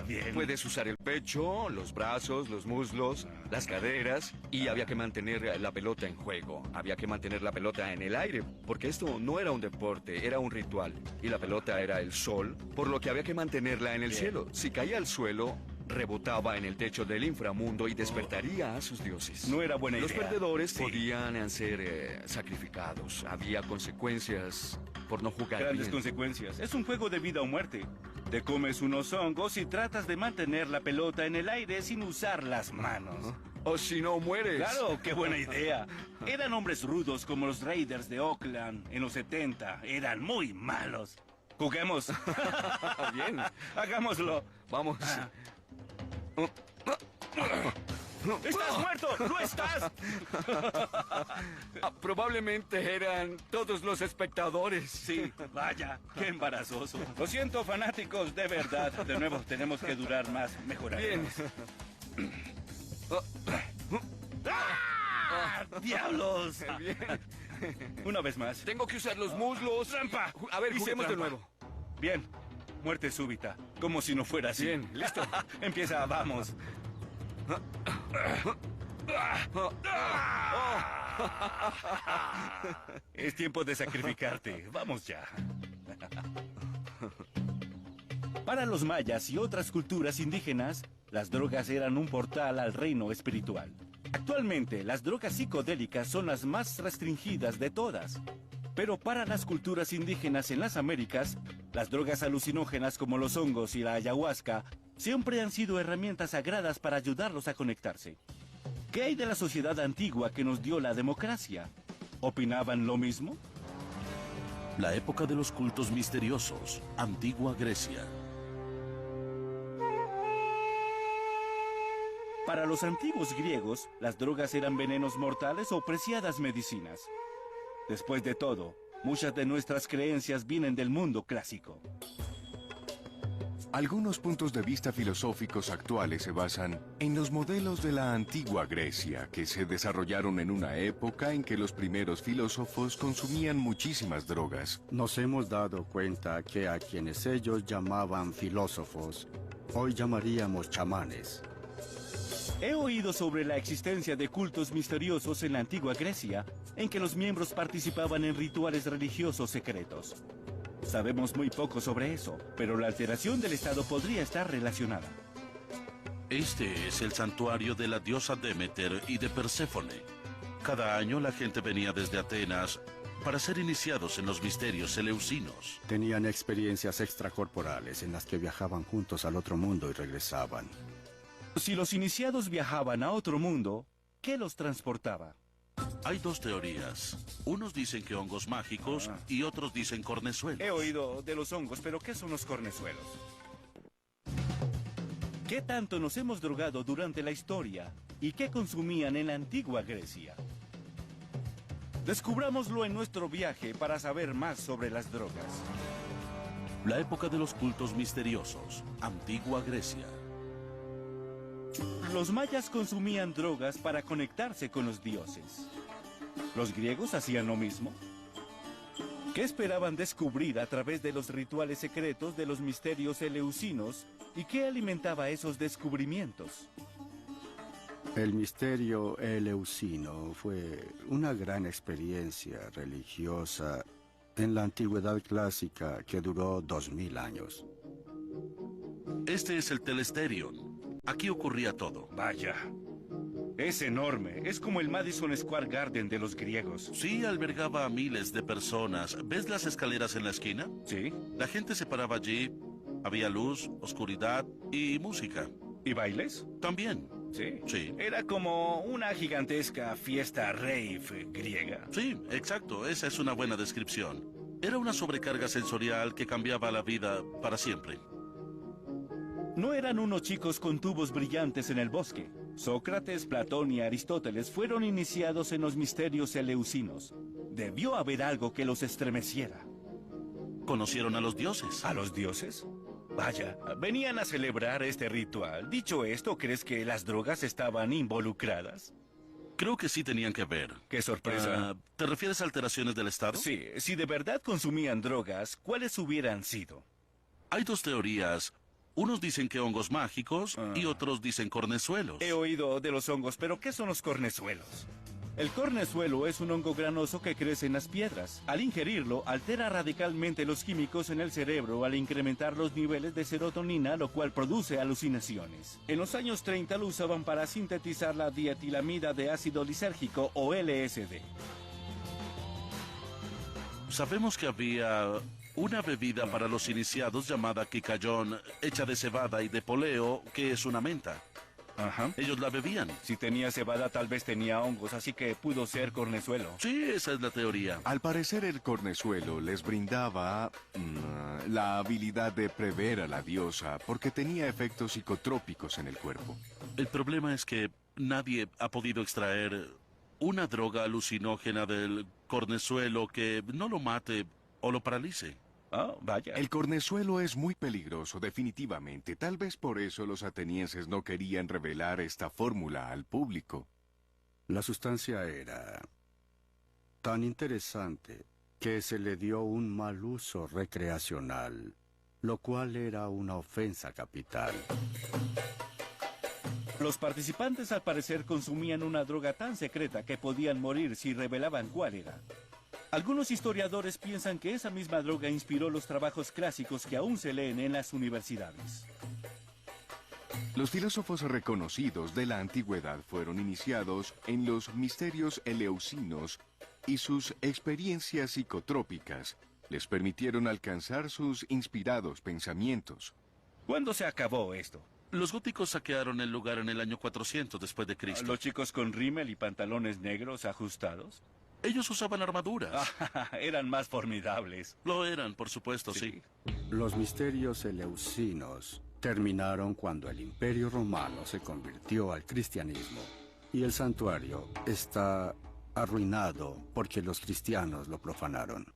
[SPEAKER 1] Bien.
[SPEAKER 12] Puedes usar el pecho, los brazos, los muslos, las caderas y había que mantener la pelota en juego. Había que mantener la pelota en el aire, porque esto no era un deporte, era un ritual. Y la pelota era el sol, por lo que había que mantenerla en el cielo. Si caía al suelo, rebotaba en el techo del inframundo y despertaría a sus dioses.
[SPEAKER 1] No era buena idea.
[SPEAKER 12] Los perdedores podían ser sacrificados. Había consecuencias por no jugar
[SPEAKER 1] Grandes
[SPEAKER 12] bien.
[SPEAKER 1] consecuencias. Es un juego de vida o muerte. Te comes unos hongos y tratas de mantener la pelota en el aire sin usar las manos.
[SPEAKER 12] O si no, mueres.
[SPEAKER 1] Claro, qué buena idea. Eran hombres rudos como los Raiders de Oakland en los 70. Eran muy malos. Juguemos.
[SPEAKER 12] Bien.
[SPEAKER 1] Hagámoslo.
[SPEAKER 12] Vamos.
[SPEAKER 1] ¡Estás muerto! ¡No estás!
[SPEAKER 12] Probablemente eran todos los espectadores.
[SPEAKER 1] Sí, vaya, qué embarazoso. Lo siento, fanáticos, de verdad. De nuevo, tenemos que durar más. Mejoraremos.
[SPEAKER 12] Bien.
[SPEAKER 1] ¡Ah! ¡Diablos!
[SPEAKER 12] Bien.
[SPEAKER 1] Una vez más.
[SPEAKER 12] Tengo que usar los muslos.
[SPEAKER 1] ¡Trampa!
[SPEAKER 12] A ver,
[SPEAKER 1] Hice
[SPEAKER 12] juguemos de
[SPEAKER 1] trampa.
[SPEAKER 12] nuevo.
[SPEAKER 1] Bien. Muerte súbita. Como si no fuera así.
[SPEAKER 12] Bien, listo.
[SPEAKER 1] Empieza, vamos. Es tiempo de sacrificarte. Vamos ya. Para los mayas y otras culturas indígenas, las drogas eran un portal al reino espiritual. Actualmente, las drogas psicodélicas son las más restringidas de todas. Pero para las culturas indígenas en las Américas, las drogas alucinógenas como los hongos y la ayahuasca siempre han sido herramientas sagradas para ayudarlos a conectarse. ¿Qué hay de la sociedad antigua que nos dio la democracia? ¿Opinaban lo mismo?
[SPEAKER 10] La época de los cultos misteriosos, Antigua Grecia.
[SPEAKER 1] Para los antiguos griegos, las drogas eran venenos mortales o preciadas medicinas. Después de todo, muchas de nuestras creencias vienen del mundo clásico.
[SPEAKER 3] Algunos puntos de vista filosóficos actuales se basan en los modelos de la antigua Grecia, que se desarrollaron en una época en que los primeros filósofos consumían muchísimas drogas.
[SPEAKER 4] Nos hemos dado cuenta que a quienes ellos llamaban filósofos, hoy llamaríamos chamanes.
[SPEAKER 1] He oído sobre la existencia de cultos misteriosos en la antigua Grecia, en que los miembros participaban en rituales religiosos secretos. Sabemos muy poco sobre eso, pero la alteración del estado podría estar relacionada.
[SPEAKER 10] Este es el santuario de la diosa Demeter y de Perséfone. Cada año la gente venía desde Atenas para ser iniciados en los misterios eleusinos.
[SPEAKER 4] Tenían experiencias extracorporales en las que viajaban juntos al otro mundo y regresaban.
[SPEAKER 1] Si los iniciados viajaban a otro mundo, ¿qué los transportaba?
[SPEAKER 10] Hay dos teorías. Unos dicen que hongos mágicos y otros dicen cornezuelos.
[SPEAKER 1] He oído de los hongos, pero ¿qué son los cornezuelos? ¿Qué tanto nos hemos drogado durante la historia y qué consumían en la antigua Grecia? Descubrámoslo en nuestro viaje para saber más sobre las drogas.
[SPEAKER 10] La época de los cultos misteriosos, Antigua Grecia.
[SPEAKER 1] Los mayas consumían drogas para conectarse con los dioses. ¿Los griegos hacían lo mismo? ¿Qué esperaban descubrir a través de los rituales secretos de los misterios eleusinos y qué alimentaba esos descubrimientos?
[SPEAKER 4] El misterio eleusino fue una gran experiencia religiosa en la antigüedad clásica que duró 2000 años.
[SPEAKER 10] Este es el Telesterion. Aquí ocurría todo.
[SPEAKER 1] Vaya. Es enorme. Es como el Madison Square Garden de los griegos.
[SPEAKER 10] Sí, albergaba a miles de personas. ¿Ves las escaleras en la esquina?
[SPEAKER 1] Sí.
[SPEAKER 10] La gente se paraba allí. Había luz, oscuridad y música.
[SPEAKER 1] ¿Y bailes?
[SPEAKER 10] También.
[SPEAKER 1] Sí.
[SPEAKER 10] Sí.
[SPEAKER 1] Era como una gigantesca fiesta rave griega.
[SPEAKER 10] Sí, exacto. Esa es una buena descripción. Era una sobrecarga sensorial que cambiaba la vida para siempre.
[SPEAKER 1] No eran unos chicos con tubos brillantes en el bosque. Sócrates, Platón y Aristóteles fueron iniciados en los misterios eleusinos. Debió haber algo que los estremeciera.
[SPEAKER 10] ¿Conocieron a los dioses?
[SPEAKER 1] ¿A los dioses? Vaya, venían a celebrar este ritual. Dicho esto, ¿crees que las drogas estaban involucradas?
[SPEAKER 10] Creo que sí tenían que ver.
[SPEAKER 1] ¡Qué sorpresa!
[SPEAKER 10] ¿Te refieres a alteraciones del estado?
[SPEAKER 1] Sí, si de verdad consumían drogas, ¿cuáles hubieran sido?
[SPEAKER 10] Hay dos teorías. Unos dicen que hongos mágicos y otros dicen cornezuelos.
[SPEAKER 1] He oído de los hongos, pero ¿qué son los cornezuelos? El cornezuelo es un hongo granoso que crece en las piedras. Al ingerirlo, altera radicalmente los químicos en el cerebro al incrementar los niveles de serotonina, lo cual produce alucinaciones. En los años 30 lo usaban para sintetizar la dietilamida de ácido lisérgico o LSD.
[SPEAKER 10] Sabemos que había una bebida para los iniciados llamada Kikayón, hecha de cebada y de poleo, que es una menta.
[SPEAKER 1] Ajá.
[SPEAKER 10] Ellos la bebían.
[SPEAKER 1] Si tenía cebada, tal vez tenía hongos, así que pudo ser cornezuelo.
[SPEAKER 10] Sí, esa es la teoría.
[SPEAKER 3] Al parecer el cornezuelo les brindaba la habilidad de prever a la diosa porque tenía efectos psicotrópicos en el cuerpo.
[SPEAKER 10] El problema es que nadie ha podido extraer una droga alucinógena del cornezuelo que no lo mate o lo paralice.
[SPEAKER 1] Oh, vaya.
[SPEAKER 3] El cornezuelo es muy peligroso, definitivamente. Tal vez por eso los atenienses no querían revelar esta fórmula al público.
[SPEAKER 4] La sustancia era tan interesante que se le dio un mal uso recreacional, lo cual era una ofensa capital.
[SPEAKER 1] Los participantes al parecer consumían una droga tan secreta que podían morir si revelaban cuál era. Algunos historiadores piensan que esa misma droga inspiró los trabajos clásicos que aún se leen en las universidades.
[SPEAKER 3] Los filósofos reconocidos de la antigüedad fueron iniciados en los misterios eleusinos y sus experiencias psicotrópicas les permitieron alcanzar sus inspirados pensamientos.
[SPEAKER 1] ¿Cuándo se acabó esto?
[SPEAKER 10] Los góticos saquearon el lugar en el año 400 después de Cristo.
[SPEAKER 1] ¿Los chicos con rímel y pantalones negros ajustados?
[SPEAKER 10] Ellos usaban armaduras.
[SPEAKER 1] Eran más formidables.
[SPEAKER 10] Lo eran, por supuesto, sí.
[SPEAKER 4] Los misterios eleusinos terminaron cuando el Imperio Romano se convirtió al cristianismo y el santuario está arruinado porque los cristianos lo profanaron.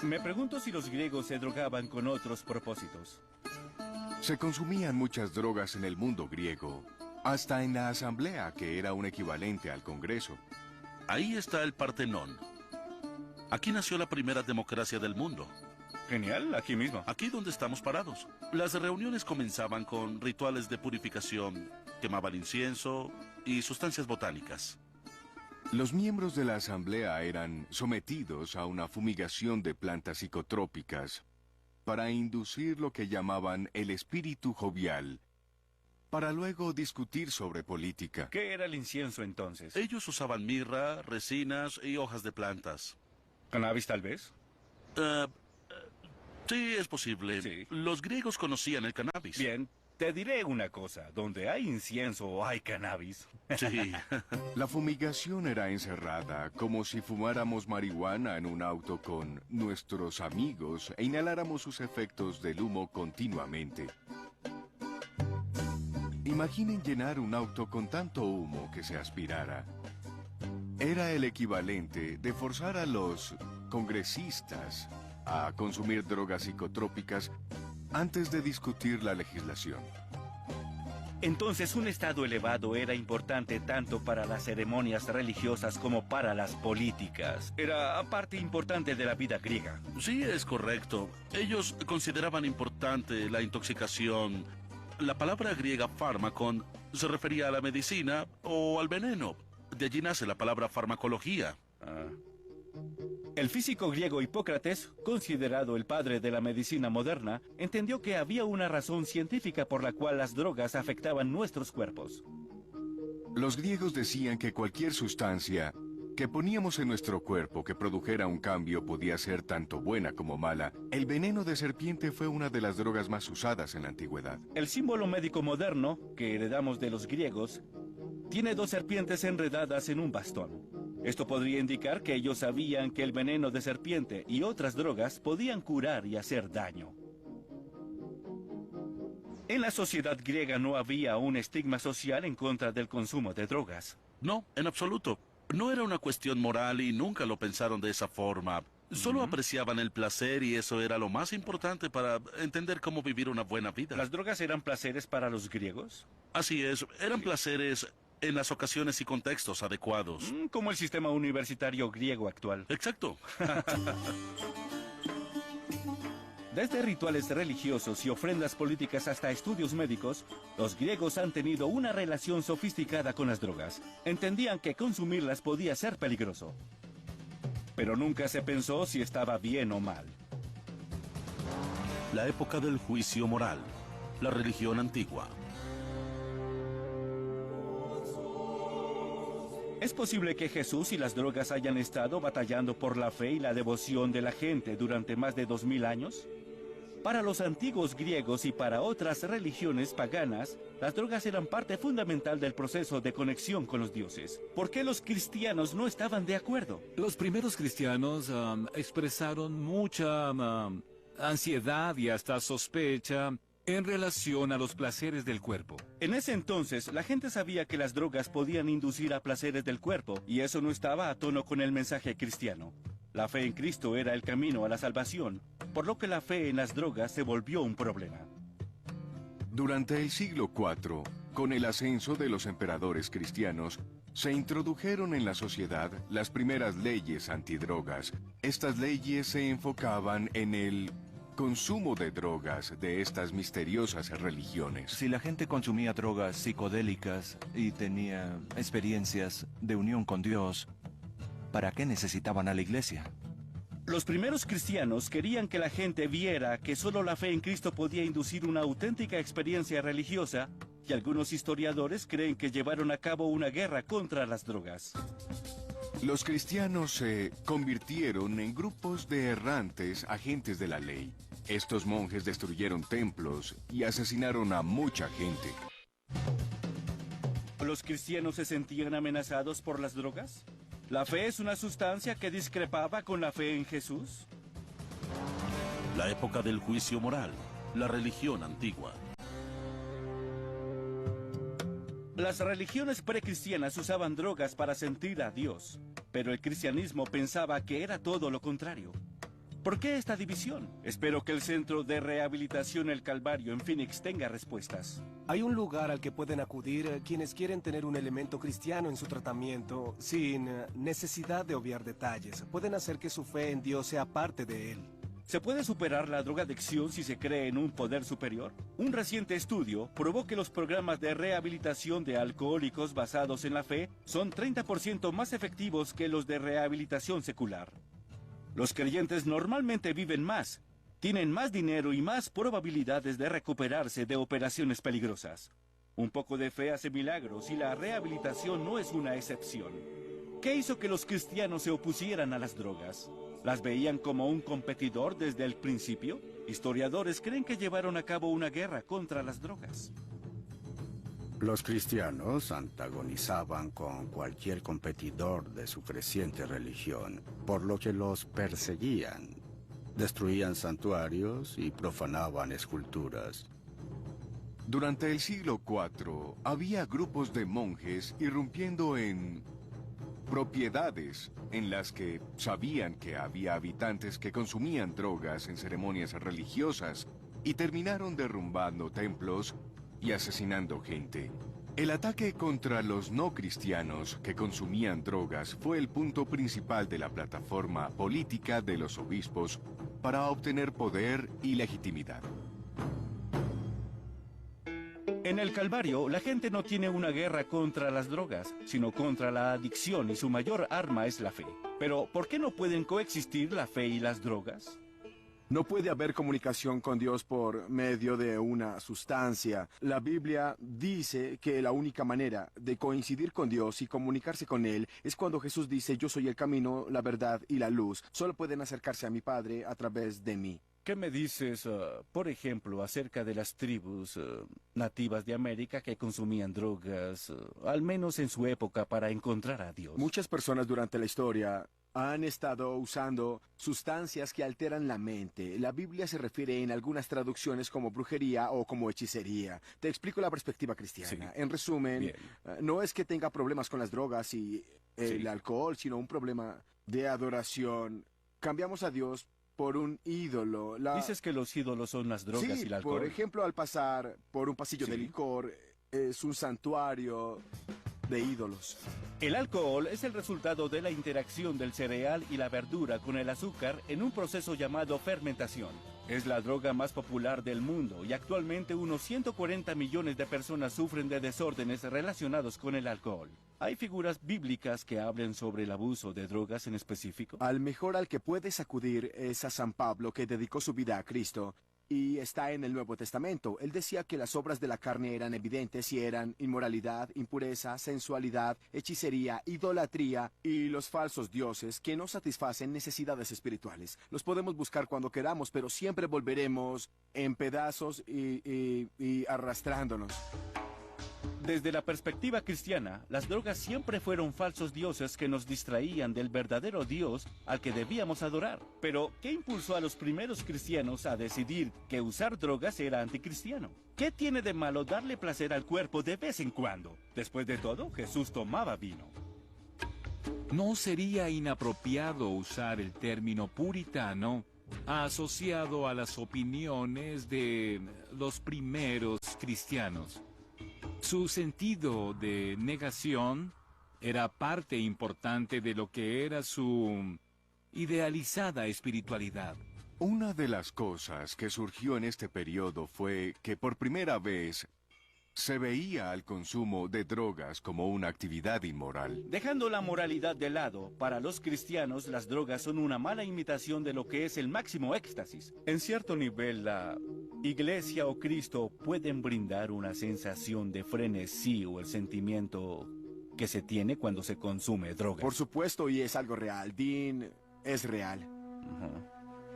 [SPEAKER 1] Me pregunto si los griegos se drogaban con otros propósitos.
[SPEAKER 3] Se consumían muchas drogas en el mundo griego, hasta en la asamblea, que era un equivalente al Congreso.
[SPEAKER 10] Ahí está el Partenón. Aquí nació la primera democracia del mundo.
[SPEAKER 1] Genial, aquí mismo.
[SPEAKER 10] Aquí donde estamos parados. Las reuniones comenzaban con rituales de purificación, quemaban incienso y sustancias botánicas.
[SPEAKER 3] Los miembros de la asamblea eran sometidos a una fumigación de plantas psicotrópicas para inducir lo que llamaban el espíritu jovial, para luego discutir sobre política.
[SPEAKER 1] ¿Qué era el incienso entonces?
[SPEAKER 10] Ellos usaban mirra, resinas y hojas de plantas.
[SPEAKER 1] ¿Cannabis tal vez?
[SPEAKER 10] Sí, es posible.
[SPEAKER 1] Sí.
[SPEAKER 10] Los griegos conocían el cannabis.
[SPEAKER 1] Bien, te diré una cosa. Donde hay incienso hay cannabis.
[SPEAKER 10] Sí.
[SPEAKER 3] La fumigación era encerrada, como si fumáramos marihuana en un auto con nuestros amigos e inhaláramos sus efectos del humo continuamente. Imaginen llenar un auto con tanto humo que se aspirara. Era el equivalente de forzar a los congresistas a consumir drogas psicotrópicas antes de discutir la legislación.
[SPEAKER 1] Entonces, un estado elevado era importante tanto para las ceremonias religiosas como para las políticas. Era parte importante de la vida griega.
[SPEAKER 10] Sí, es correcto. Ellos consideraban importante la intoxicación. La palabra griega fármacon se refería a la medicina o al veneno. De allí nace la palabra farmacología.
[SPEAKER 1] El físico griego Hipócrates, considerado el padre de la medicina moderna, entendió que había una razón científica por la cual las drogas afectaban nuestros cuerpos.
[SPEAKER 3] Los griegos decían que cualquier sustancia que poníamos en nuestro cuerpo que produjera un cambio podía ser tanto buena como mala. El veneno de serpiente fue una de las drogas más usadas en la antigüedad.
[SPEAKER 1] El símbolo médico moderno, que heredamos de los griegos, tiene dos serpientes enredadas en un bastón. Esto podría indicar que ellos sabían que el veneno de serpiente y otras drogas podían curar y hacer daño. En la sociedad griega no había un estigma social en contra del consumo de drogas.
[SPEAKER 10] No, en absoluto. No era una cuestión moral y nunca lo pensaron de esa forma. Solo apreciaban el placer y eso era lo más importante para entender cómo vivir una buena vida.
[SPEAKER 1] ¿Las drogas eran placeres para los griegos?
[SPEAKER 10] Así es, eran placeres en las ocasiones y contextos adecuados.
[SPEAKER 1] Como el sistema universitario griego actual.
[SPEAKER 10] Exacto.
[SPEAKER 1] Desde rituales religiosos y ofrendas políticas hasta estudios médicos, los griegos han tenido una relación sofisticada con las drogas. Entendían que consumirlas podía ser peligroso. Pero nunca se pensó si estaba bien o mal.
[SPEAKER 10] La época del juicio moral. La religión antigua.
[SPEAKER 1] Es posible que Jesús y las drogas hayan estado batallando por la fe y la devoción de la gente durante más de 2000 años. Para los antiguos griegos y para otras religiones paganas, las drogas eran parte fundamental del proceso de conexión con los dioses. ¿Por qué los cristianos no estaban de acuerdo?
[SPEAKER 13] Los primeros cristianos expresaron mucha ansiedad y hasta sospecha en relación a los placeres del cuerpo.
[SPEAKER 1] En ese entonces, la gente sabía que las drogas podían inducir a placeres del cuerpo, y eso no estaba a tono con el mensaje cristiano. La fe en Cristo era el camino a la salvación, por lo que la fe en las drogas se volvió un problema.
[SPEAKER 3] Durante el siglo IV, con el ascenso de los emperadores cristianos, se introdujeron en la sociedad las primeras leyes antidrogas. Estas leyes se enfocaban en el consumo de drogas de estas misteriosas religiones.
[SPEAKER 8] Si la gente consumía drogas psicodélicas y tenía experiencias de unión con Dios, ¿para qué necesitaban a la iglesia?
[SPEAKER 1] Los primeros cristianos querían que la gente viera que solo la fe en Cristo podía inducir una auténtica experiencia religiosa, y algunos historiadores creen que llevaron a cabo una guerra contra las drogas.
[SPEAKER 3] Los cristianos se convirtieron en grupos de errantes agentes de la ley. Estos monjes destruyeron templos y asesinaron a mucha gente.
[SPEAKER 1] ¿Los cristianos se sentían amenazados por las drogas? ¿La fe es una sustancia que discrepaba con la fe en Jesús?
[SPEAKER 10] La época del juicio moral, la religión antigua.
[SPEAKER 1] Las religiones precristianas usaban drogas para sentir a Dios, pero el cristianismo pensaba que era todo lo contrario. ¿Por qué esta división? Espero que el Centro de Rehabilitación El Calvario en Phoenix tenga respuestas.
[SPEAKER 14] Hay un lugar al que pueden acudir quienes quieren tener un elemento cristiano en su tratamiento sin necesidad de obviar detalles. Pueden hacer que su fe en Dios sea parte de él.
[SPEAKER 1] ¿Se puede superar la drogadicción si se cree en un poder superior? Un reciente estudio probó que los programas de rehabilitación de alcohólicos basados en la fe son 30% más efectivos que los de rehabilitación secular. Los creyentes normalmente viven más, tienen más dinero y más probabilidades de recuperarse de operaciones peligrosas. Un poco de fe hace milagros y la rehabilitación no es una excepción. ¿Qué hizo que los cristianos se opusieran a las drogas? ¿Las veían como un competidor desde el principio? Historiadores creen que llevaron a cabo una guerra contra las drogas.
[SPEAKER 4] Los cristianos antagonizaban con cualquier competidor de su creciente religión, por lo que los perseguían. Destruían santuarios y profanaban esculturas.
[SPEAKER 3] Durante el siglo IV, había grupos de monjes irrumpiendo en propiedades en las que sabían que había habitantes que consumían drogas en ceremonias religiosas y terminaron derrumbando templos y asesinando gente. El ataque contra los no cristianos que consumían drogas fue el punto principal de la plataforma política de los obispos para obtener poder y legitimidad.
[SPEAKER 1] En el Calvario, la gente no tiene una guerra contra las drogas, sino contra la adicción, y su mayor arma es la fe. Pero, ¿por qué no pueden coexistir la fe y las drogas?
[SPEAKER 15] No puede haber comunicación con Dios por medio de una sustancia. La Biblia dice que la única manera de coincidir con Dios y comunicarse con Él es cuando Jesús dice: yo soy el camino, la verdad y la luz. Solo pueden acercarse a mi Padre a través de mí.
[SPEAKER 1] ¿Qué me dices, por ejemplo, acerca de las tribus nativas de América que consumían drogas, al menos en su época, para encontrar a Dios?
[SPEAKER 15] Muchas personas durante la historia han estado usando sustancias que alteran la mente. La Biblia se refiere en algunas traducciones como brujería o como hechicería. Te explico la perspectiva cristiana. Sí. En resumen, no es que tenga problemas con las drogas y el alcohol, sino un problema de adoración. Cambiamos a Dios por un ídolo.
[SPEAKER 1] Dices que los ídolos son las drogas y el alcohol.
[SPEAKER 15] Por ejemplo, al pasar por un pasillo de licor, es un santuario de ídolos.
[SPEAKER 1] El alcohol es el resultado de la interacción del cereal y la verdura con el azúcar en un proceso llamado fermentación. Es la droga más popular del mundo y actualmente unos 140 millones de personas sufren de desórdenes relacionados con el alcohol. ¿Hay figuras bíblicas que hablen sobre el abuso de drogas en específico?
[SPEAKER 15] Al mejor al que puedes acudir es a San Pablo, que dedicó su vida a Cristo. Y está en el Nuevo Testamento. Él decía que las obras de la carne eran evidentes y eran inmoralidad, impureza, sensualidad, hechicería, idolatría y los falsos dioses que no satisfacen necesidades espirituales. Los podemos buscar cuando queramos, pero siempre volveremos en pedazos y arrastrándonos.
[SPEAKER 1] Desde la perspectiva cristiana, las drogas siempre fueron falsos dioses que nos distraían del verdadero Dios al que debíamos adorar. Pero, ¿qué impulsó a los primeros cristianos a decidir que usar drogas era anticristiano? ¿Qué tiene de malo darle placer al cuerpo de vez en cuando? Después de todo, Jesús tomaba vino.
[SPEAKER 13] No sería inapropiado usar el término puritano asociado a las opiniones de los primeros cristianos. Su sentido de negación era parte importante de lo que era su idealizada espiritualidad.
[SPEAKER 3] Una de las cosas que surgió en este periodo fue que por primera vez se veía al consumo de drogas como una actividad inmoral.
[SPEAKER 1] Dejando la moralidad de lado, para los cristianos las drogas son una mala imitación de lo que es el máximo éxtasis. En cierto nivel, la Iglesia o Cristo pueden brindar una sensación de frenesí o el sentimiento que se tiene cuando se consume drogas.
[SPEAKER 15] Por supuesto, y es algo real. Dean, es real.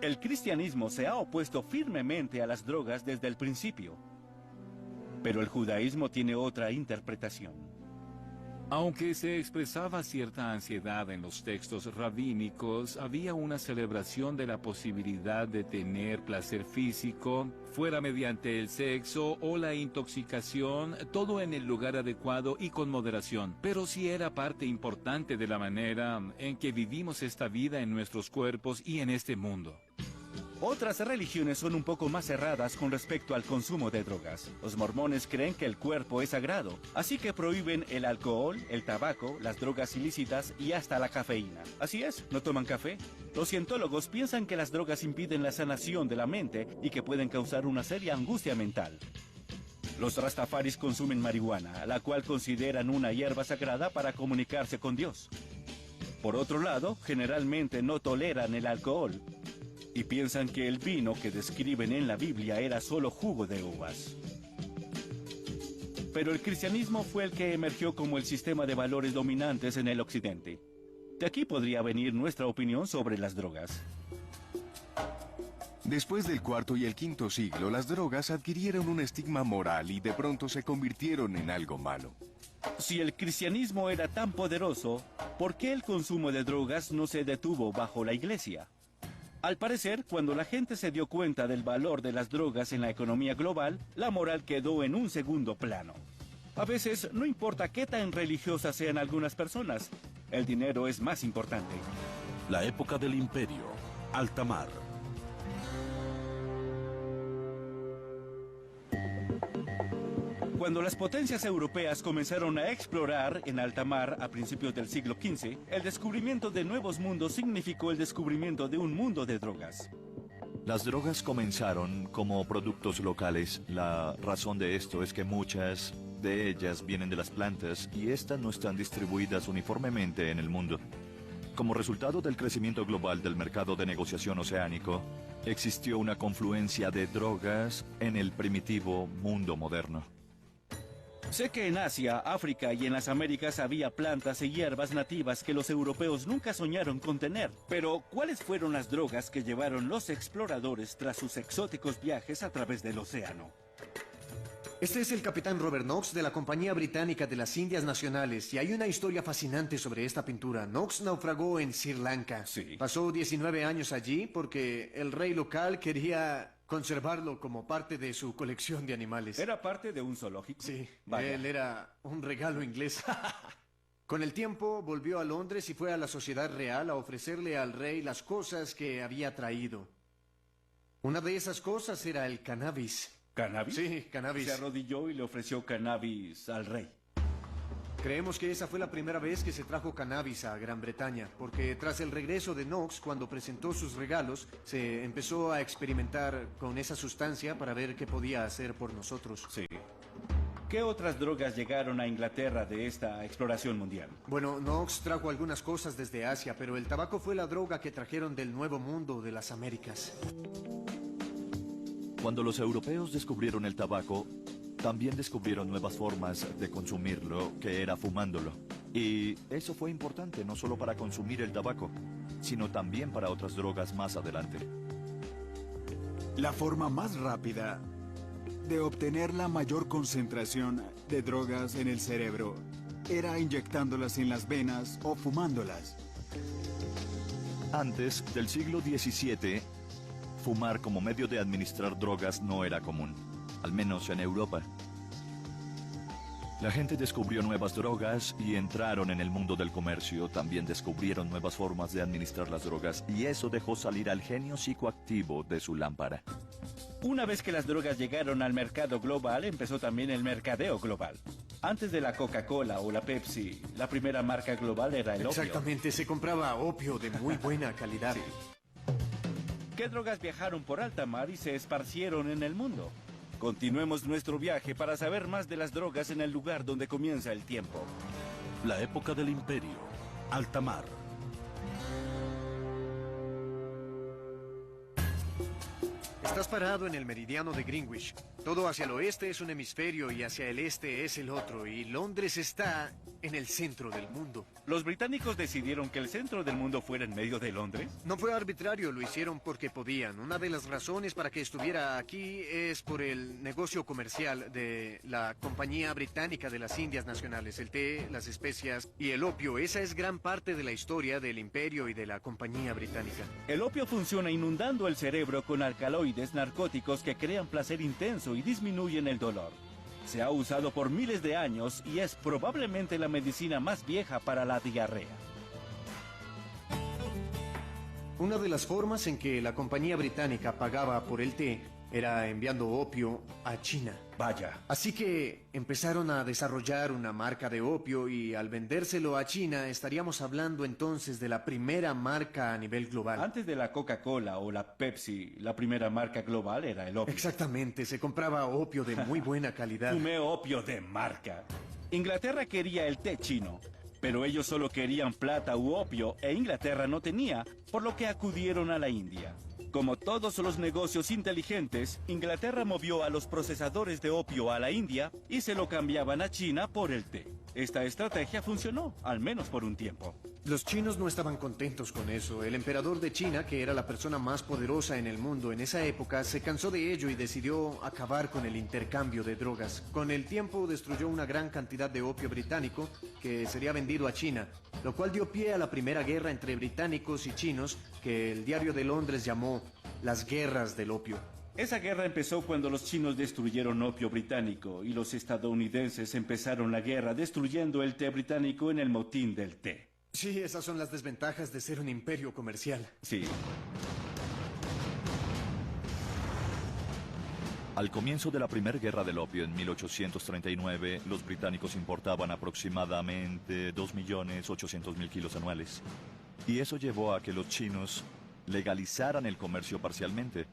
[SPEAKER 1] El cristianismo se ha opuesto firmemente a las drogas desde el principio. Pero el judaísmo tiene otra interpretación.
[SPEAKER 13] Aunque se expresaba cierta ansiedad en los textos rabínicos, había una celebración de la posibilidad de tener placer físico, fuera mediante el sexo o la intoxicación, todo en el lugar adecuado y con moderación. Pero sí era parte importante de la manera en que vivimos esta vida en nuestros cuerpos y en este mundo.
[SPEAKER 1] Otras religiones son un poco más cerradas con respecto al consumo de drogas. Los mormones creen que el cuerpo es sagrado, así que prohíben el alcohol, el tabaco, las drogas ilícitas y hasta la cafeína. Así es, no toman café. Los cientólogos piensan que las drogas impiden la sanación de la mente y que pueden causar una seria angustia mental. Los rastafaris consumen marihuana, la cual consideran una hierba sagrada para comunicarse con Dios. Por otro lado, generalmente no toleran el alcohol y piensan que el vino que describen en la Biblia era solo jugo de uvas. Pero el cristianismo fue el que emergió como el sistema de valores dominantes en el occidente. De aquí podría venir nuestra opinión sobre las drogas.
[SPEAKER 3] Después del cuarto y el quinto siglo, las drogas adquirieron un estigma moral y de pronto se convirtieron en algo malo.
[SPEAKER 1] Si el cristianismo era tan poderoso, ¿por qué el consumo de drogas no se detuvo bajo la iglesia? Al parecer, cuando la gente se dio cuenta del valor de las drogas en la economía global, la moral quedó en un segundo plano. A veces, no importa qué tan religiosas sean algunas personas, el dinero es más importante.
[SPEAKER 10] La época del imperio, alta mar.
[SPEAKER 1] Cuando las potencias europeas comenzaron a explorar en alta mar a principios del siglo XV, el descubrimiento de nuevos mundos significó el descubrimiento de un mundo de drogas.
[SPEAKER 8] Las drogas comenzaron como productos locales. La razón de esto es que muchas de ellas vienen de las plantas y estas no están distribuidas uniformemente en el mundo. Como resultado del crecimiento global del mercado de negociación oceánico, existió una confluencia de drogas en el primitivo mundo moderno.
[SPEAKER 1] Sé que en Asia, África y en las Américas había plantas y hierbas nativas que los europeos nunca soñaron con tener. Pero, ¿cuáles fueron las drogas que llevaron los exploradores tras sus exóticos viajes a través del océano?
[SPEAKER 16] Este es el capitán Robert Knox de la Compañía Británica de las Indias Nacionales y hay una historia fascinante sobre esta pintura. Knox naufragó en Sri Lanka.
[SPEAKER 1] Sí.
[SPEAKER 16] Pasó 19 años allí porque el rey local quería conservarlo como parte de su colección de animales.
[SPEAKER 1] ¿Era parte de un zoológico?
[SPEAKER 16] Sí,
[SPEAKER 1] Vaya.
[SPEAKER 16] él era un regalo inglés. Con el tiempo volvió a Londres y fue a la Sociedad Real a ofrecerle al rey las cosas que había traído. Una de esas cosas era el cannabis.
[SPEAKER 1] ¿Cannabis?
[SPEAKER 16] Sí, cannabis.
[SPEAKER 1] Se arrodilló y le ofreció cannabis al rey.
[SPEAKER 16] Creemos que esa fue la primera vez que se trajo cannabis a Gran Bretaña, porque tras el regreso de Knox, cuando presentó sus regalos, se empezó a experimentar con esa sustancia para ver qué podía hacer por nosotros.
[SPEAKER 1] Sí. ¿Qué otras drogas llegaron a Inglaterra de esta exploración mundial?
[SPEAKER 16] Bueno, Knox trajo algunas cosas desde Asia, pero el tabaco fue la droga que trajeron del Nuevo Mundo de las Américas.
[SPEAKER 8] Cuando los europeos descubrieron el tabaco, también descubrieron nuevas formas de consumirlo, que era fumándolo. Y eso fue importante no solo para consumir el tabaco, sino también para otras drogas más adelante.
[SPEAKER 9] La forma más rápida de obtener la mayor concentración de drogas en el cerebro era inyectándolas en las venas o fumándolas.
[SPEAKER 8] Antes del siglo XVII, fumar como medio de administrar drogas no era común, al menos en Europa. La gente descubrió nuevas drogas y entraron en el mundo del comercio. También descubrieron nuevas formas de administrar las drogas y eso dejó salir al genio psicoactivo de su lámpara.
[SPEAKER 1] Una vez que las drogas llegaron al mercado global, empezó también el mercadeo global. Antes de la Coca-Cola o la Pepsi, la primera marca global era el opio.
[SPEAKER 16] Exactamente, se compraba opio de muy buena calidad.
[SPEAKER 1] Sí. ¿Qué drogas viajaron por alta mar y se esparcieron en el mundo? Continuemos nuestro viaje para saber más de las drogas en el lugar donde comienza el tiempo.
[SPEAKER 10] La época del imperio. Alta mar.
[SPEAKER 16] Estás parado en el meridiano de Greenwich. Todo hacia el oeste es un hemisferio y hacia el este es el otro. Y Londres está en el centro del mundo.
[SPEAKER 1] ¿Los británicos decidieron que el centro del mundo fuera en medio de Londres?
[SPEAKER 16] No fue arbitrario, lo hicieron porque podían. Una de las razones para que estuviera aquí es por el negocio comercial de la Compañía Británica de las Indias Nacionales. El té, las especias y el opio. Esa es gran parte de la historia del imperio y de la Compañía Británica.
[SPEAKER 1] El opio funciona inundando el cerebro con alcaloides narcóticos que crean placer intenso y disminuyen el dolor. Se ha usado por miles de años y es probablemente la medicina más vieja para la diarrea.
[SPEAKER 16] Una de las formas en que la compañía británica pagaba por el té era enviando opio a China.
[SPEAKER 1] Vaya.
[SPEAKER 16] Así que empezaron a desarrollar una marca de opio y al vendérselo a China estaríamos hablando entonces de la primera marca a nivel global.
[SPEAKER 1] Antes de la Coca-Cola o la Pepsi, la primera marca global era el opio.
[SPEAKER 16] Exactamente, se compraba opio de muy buena calidad.
[SPEAKER 1] Fumé opio de marca. Inglaterra quería el té chino, pero ellos solo querían plata u opio e Inglaterra no tenía, por lo que acudieron a la India. Como todos los negocios inteligentes, Inglaterra movió a los procesadores de opio a la India y se lo cambiaban a China por el té. Esta estrategia funcionó, al menos por un tiempo.
[SPEAKER 16] Los chinos no estaban contentos con eso. El emperador de China, que era la persona más poderosa en el mundo en esa época, se cansó de ello y decidió acabar con el intercambio de drogas. Con el tiempo destruyó una gran cantidad de opio británico que sería vendido a China, lo cual dio pie a la primera guerra entre británicos y chinos, que el diario de Londres llamó las guerras del opio.
[SPEAKER 1] Esa guerra empezó cuando los chinos destruyeron opio británico y los estadounidenses empezaron la guerra destruyendo el té británico en el motín del té.
[SPEAKER 16] Sí, esas son las desventajas de ser un imperio comercial.
[SPEAKER 1] Sí.
[SPEAKER 8] Al comienzo de la Primera Guerra del Opio en 1839, los británicos importaban aproximadamente 2.800.000 kilos anuales. Y eso llevó a que los chinos legalizaran el comercio parcialmente.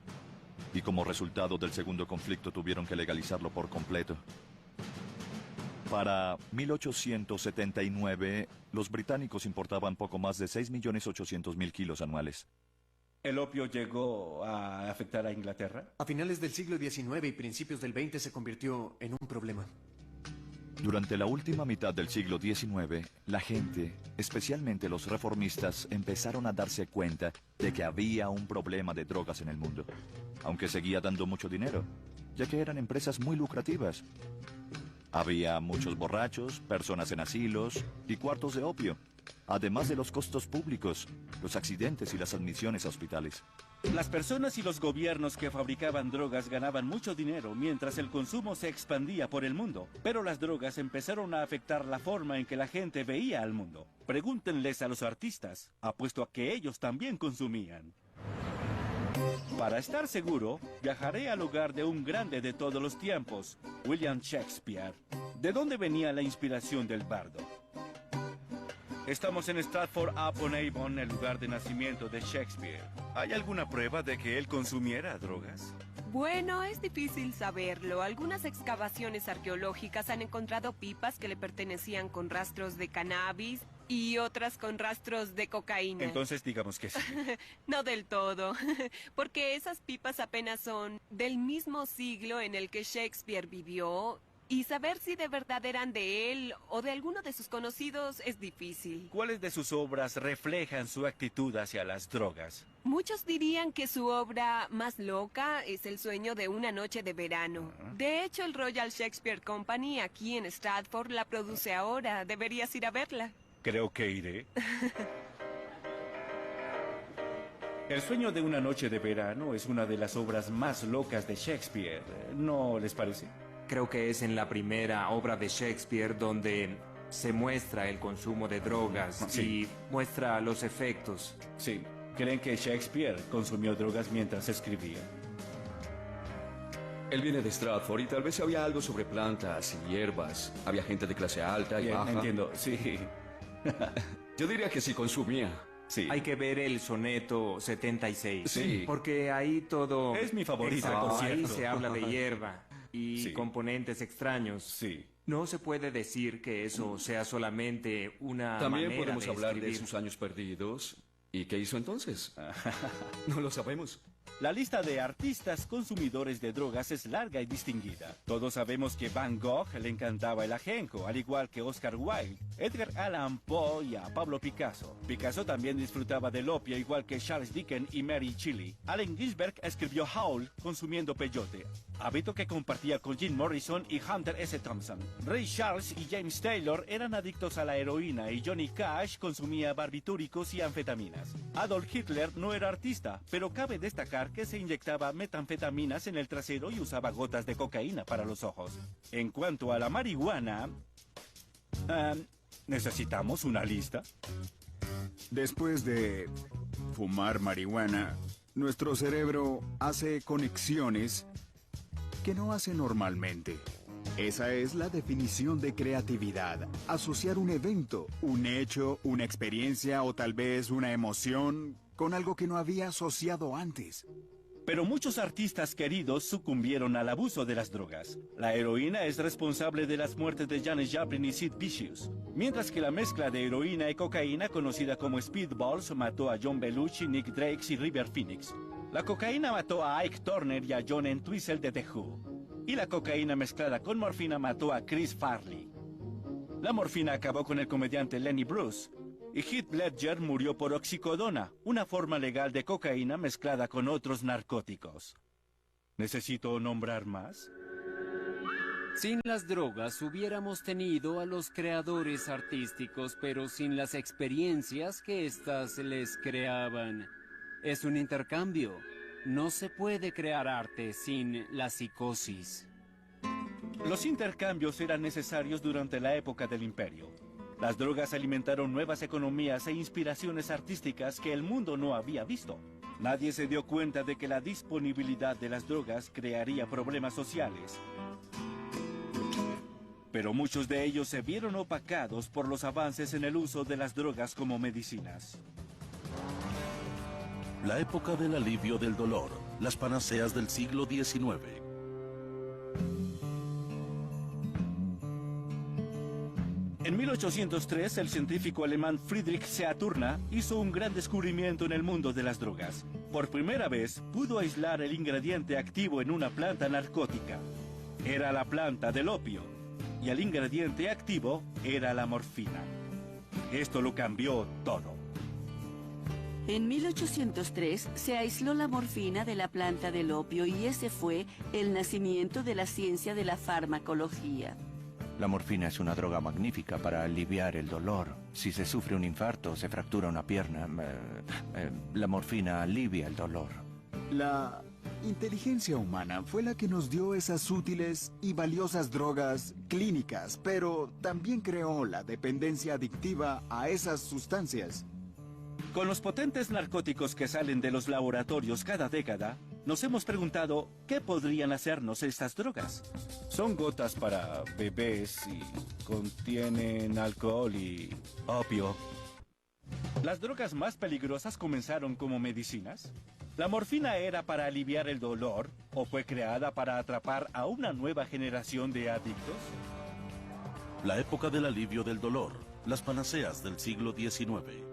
[SPEAKER 8] Y como resultado del segundo conflicto tuvieron que legalizarlo por completo. Para 1879, los británicos importaban poco más de 6.800.000 kilos anuales.
[SPEAKER 1] ¿El opio llegó a afectar a Inglaterra?
[SPEAKER 16] A finales del siglo XIX y principios del XX se convirtió en un problema.
[SPEAKER 8] Durante la última mitad del siglo XIX, la gente, especialmente los reformistas, empezaron a darse cuenta de que había un problema de drogas en el mundo, aunque seguía dando mucho dinero, ya que eran empresas muy lucrativas. Había muchos borrachos, personas en asilos y cuartos de opio, además de los costos públicos, los accidentes y las admisiones a hospitales.
[SPEAKER 1] Las personas y los gobiernos que fabricaban drogas ganaban mucho dinero mientras el consumo se expandía por el mundo. Pero las drogas empezaron a afectar la forma en que la gente veía al mundo. Pregúntenles a los artistas, apuesto a que ellos también consumían. Para estar seguro, viajaré al hogar de un grande de todos los tiempos, William Shakespeare. ¿De dónde venía la inspiración del bardo? Estamos en Stratford-upon-Avon, el lugar de nacimiento de Shakespeare. ¿Hay alguna prueba de que él consumiera drogas?
[SPEAKER 17] Bueno, es difícil saberlo. Algunas excavaciones arqueológicas han encontrado pipas que le pertenecían con rastros de cannabis y otras con rastros de cocaína.
[SPEAKER 1] Entonces digamos que sí.
[SPEAKER 17] No del todo, porque esas pipas apenas son del mismo siglo en el que Shakespeare vivió. Y saber si de verdad eran de él o de alguno de sus conocidos es difícil.
[SPEAKER 1] ¿Cuáles de sus obras reflejan su actitud hacia las drogas?
[SPEAKER 17] Muchos dirían que su obra más loca es El sueño de una noche de verano. De hecho, el Royal Shakespeare Company aquí en Stratford la produce ahora. Deberías ir a verla.
[SPEAKER 1] Creo que iré. El sueño de una noche de verano es una de las obras más locas de Shakespeare, ¿no les parece?
[SPEAKER 18] Creo que es en la primera obra de Shakespeare donde se muestra el consumo de drogas y muestra los efectos.
[SPEAKER 1] Sí. ¿Creen que Shakespeare consumió drogas mientras escribía?
[SPEAKER 12] Él viene de Stratford y tal vez había algo sobre plantas y hierbas. Había gente de clase alta y
[SPEAKER 1] Bien,
[SPEAKER 12] baja.
[SPEAKER 1] entiendo, sí.
[SPEAKER 12] Yo diría que sí consumía.
[SPEAKER 1] Sí.
[SPEAKER 18] Hay que ver el soneto 76.
[SPEAKER 12] Sí.
[SPEAKER 18] Porque ahí todo...
[SPEAKER 1] Es mi favorito, por cierto.
[SPEAKER 18] Ahí se habla de hierba y componentes extraños.
[SPEAKER 1] Sí.
[SPEAKER 18] No se puede decir que eso sea solamente una
[SPEAKER 12] También
[SPEAKER 18] manera
[SPEAKER 12] podemos
[SPEAKER 18] de
[SPEAKER 12] hablar
[SPEAKER 18] escribir.
[SPEAKER 12] de sus años perdidos. ¿Y qué hizo entonces? No lo sabemos.
[SPEAKER 1] La lista de artistas consumidores de drogas es larga y distinguida. Todos sabemos que Van Gogh le encantaba el ajenjo, al igual que Oscar Wilde, Edgar Allan Poe y a Pablo Picasso. Picasso también disfrutaba del opio, igual que Charles Dickens y Mary Shelley. Allen Ginsberg escribió Howl consumiendo peyote, hábito que compartía con Jim Morrison y Hunter S. Thompson. Ray Charles y James Taylor eran adictos a la heroína y Johnny Cash consumía barbitúricos y anfetaminas. Adolf Hitler no era artista, pero cabe destacar que se inyectaba metanfetaminas en el trasero y usaba gotas de cocaína para los ojos. En cuanto a la marihuana... ¿necesitamos una lista?
[SPEAKER 9] Después de fumar marihuana, nuestro cerebro hace conexiones que no hace normalmente. Esa es la definición de creatividad. Asociar un evento, un hecho, una experiencia o tal vez una emoción con algo que no había asociado antes.
[SPEAKER 1] Pero muchos artistas queridos sucumbieron al abuso de las drogas. La heroína es responsable de las muertes de Janis Joplin y Sid Vicious, mientras que la mezcla de heroína y cocaína, conocida como Speedballs, mató a John Belushi, Nick Drake y River Phoenix. La cocaína mató a Ike Turner y a John Entwistle de The Who. Y la cocaína mezclada con morfina mató a Chris Farley. La morfina acabó con el comediante Lenny Bruce. Y Heath Ledger murió por oxicodona, una forma legal de cocaína mezclada con otros narcóticos. ¿Necesito nombrar más?
[SPEAKER 2] Sin las drogas hubiéramos tenido a los creadores artísticos, pero sin las experiencias que éstas les creaban. Es un intercambio. No se puede crear arte sin la psicosis.
[SPEAKER 1] Los intercambios eran necesarios durante la época del Imperio. Las drogas alimentaron nuevas economías e inspiraciones artísticas que el mundo no había visto. Nadie se dio cuenta de que la disponibilidad de las drogas crearía problemas sociales. Pero muchos de ellos se vieron opacados por los avances en el uso de las drogas como medicinas.
[SPEAKER 10] La época del alivio del dolor, las panaceas del siglo XIX.
[SPEAKER 1] En 1803, el científico alemán Friedrich Saturna hizo un gran descubrimiento en el mundo de las drogas. Por primera vez, pudo aislar el ingrediente activo en una planta narcótica. Era la planta del opio, y el ingrediente activo era la morfina. Esto lo cambió todo.
[SPEAKER 19] En 1803 se aisló la morfina de la planta del opio y ese fue el nacimiento de la ciencia de la farmacología.
[SPEAKER 8] La morfina es una droga magnífica para aliviar el dolor. Si se sufre un infarto o se fractura una pierna, la morfina alivia el dolor.
[SPEAKER 9] La inteligencia humana fue la que nos dio esas útiles y valiosas drogas clínicas, pero también creó la dependencia adictiva a esas sustancias.
[SPEAKER 1] Con los potentes narcóticos que salen de los laboratorios cada década, nos hemos preguntado qué podrían hacernos estas drogas. Son gotas para bebés y contienen alcohol y opio. ¿Las drogas más peligrosas comenzaron como medicinas? ¿La morfina era para aliviar el dolor o fue creada para atrapar a una nueva generación de adictos?
[SPEAKER 10] La época del alivio del dolor, las panaceas del siglo XIX.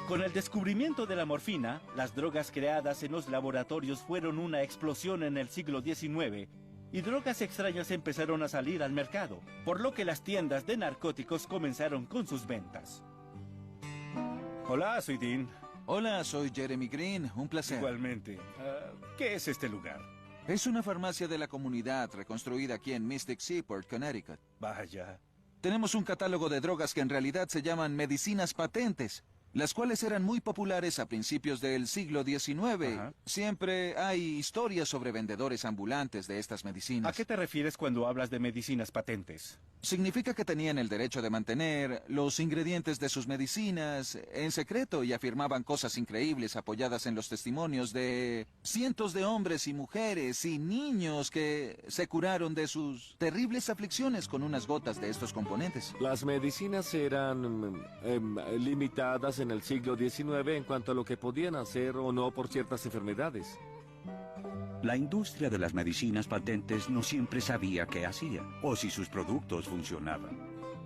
[SPEAKER 1] Con el descubrimiento de la morfina, las drogas creadas en los laboratorios fueron una explosión en el siglo XIX y drogas extrañas empezaron a salir al mercado, por lo que las tiendas de narcóticos comenzaron con sus ventas. Hola, soy Dean.
[SPEAKER 20] Hola, soy Jeremy Green. Un placer.
[SPEAKER 1] Igualmente. ¿Qué es este lugar?
[SPEAKER 20] Es una farmacia de la comunidad reconstruida aquí en Mystic Seaport, Connecticut.
[SPEAKER 1] Vaya.
[SPEAKER 20] Tenemos un catálogo de drogas que en realidad se llaman medicinas patentes, las cuales eran muy populares a principios del siglo XIX.
[SPEAKER 1] Ajá.
[SPEAKER 20] Siempre hay historias sobre vendedores ambulantes de estas medicinas.
[SPEAKER 1] ¿A qué te refieres cuando hablas de medicinas patentes?
[SPEAKER 20] Significa que tenían el derecho de mantener los ingredientes de sus medicinas en secreto y afirmaban cosas increíbles apoyadas en los testimonios de cientos de hombres y mujeres y niños que se curaron de sus terribles aflicciones con unas gotas de estos componentes.
[SPEAKER 21] Las medicinas eran limitadas en el siglo XIX en cuanto a lo que podían hacer o no por ciertas enfermedades.
[SPEAKER 6] La industria de las medicinas patentes no siempre sabía qué hacía o si sus productos funcionaban,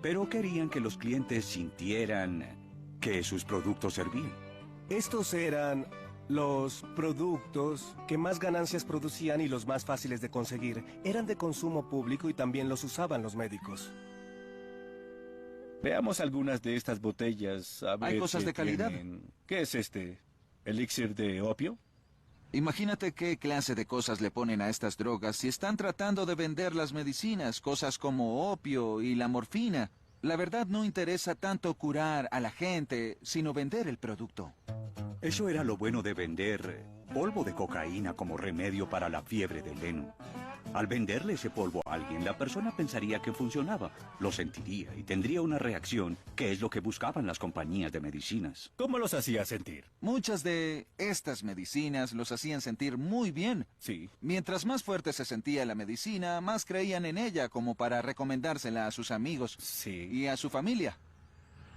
[SPEAKER 6] pero querían que los clientes sintieran que sus productos servían.
[SPEAKER 14] Estos eran los productos que más ganancias producían y los más fáciles de conseguir. Eran de consumo público y también los usaban los médicos.
[SPEAKER 1] Veamos algunas de estas botellas. A ver
[SPEAKER 20] Hay cosas
[SPEAKER 1] qué
[SPEAKER 20] de calidad.
[SPEAKER 1] tienen. ¿Qué es este? ¿Elixir de opio?
[SPEAKER 20] Imagínate qué clase de cosas le ponen a estas drogas si están tratando de vender las medicinas, cosas como opio y la morfina. La verdad no interesa tanto curar a la gente, sino vender el producto.
[SPEAKER 6] Eso era lo bueno de vender polvo de cocaína como remedio para la fiebre del heno. Al venderle ese polvo a alguien, la persona pensaría que funcionaba, lo sentiría y tendría una reacción, que es lo que buscaban las compañías de medicinas.
[SPEAKER 1] ¿Cómo los hacía sentir?
[SPEAKER 20] Muchas de estas medicinas los hacían sentir muy bien.
[SPEAKER 1] Sí.
[SPEAKER 20] Mientras más fuerte se sentía la medicina, más creían en ella como para recomendársela a sus amigos y a su familia.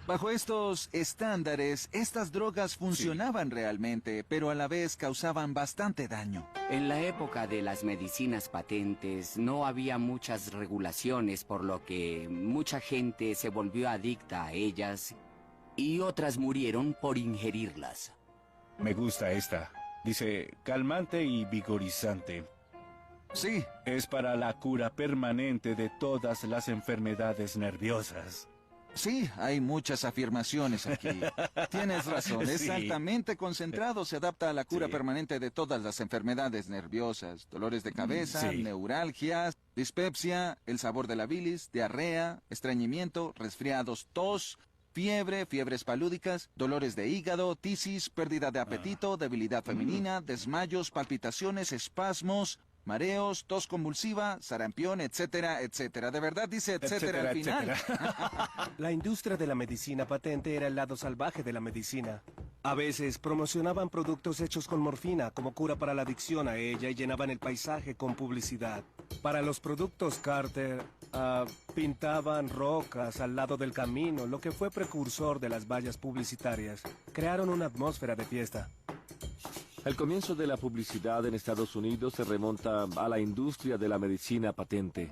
[SPEAKER 20] Bajo estos estándares, estas drogas funcionaban realmente, pero a la vez causaban bastante daño.
[SPEAKER 22] En la época de las medicinas patentes no había muchas regulaciones, por lo que mucha gente se volvió adicta a ellas y otras murieron por ingerirlas.
[SPEAKER 1] Me gusta esta. Dice, calmante y vigorizante.
[SPEAKER 20] Sí.
[SPEAKER 1] Es para la cura permanente de todas las enfermedades nerviosas.
[SPEAKER 20] Sí, hay muchas afirmaciones aquí. Tienes razón, es
[SPEAKER 1] Sí.
[SPEAKER 20] altamente concentrado, se adapta a la cura permanente de todas las enfermedades nerviosas, dolores de cabeza,
[SPEAKER 1] Sí.
[SPEAKER 20] neuralgias, dispepsia, el sabor de la bilis, diarrea, estreñimiento, resfriados, tos, fiebre, fiebres palúdicas, dolores de hígado, tisis, pérdida de apetito, debilidad femenina, desmayos, palpitaciones, espasmos, mareos, tos convulsiva, sarampión, etcétera, etcétera. De verdad dice etcétera al final.
[SPEAKER 14] La industria de la medicina patente era el lado salvaje de la medicina. A veces promocionaban productos hechos con morfina como cura para la adicción a ella y llenaban el paisaje con publicidad. Para los productos Carter, pintaban rocas al lado del camino, lo que fue precursor de las vallas publicitarias. Crearon una atmósfera de fiesta.
[SPEAKER 21] El comienzo de la publicidad en Estados Unidos se remonta a la industria de la medicina patente.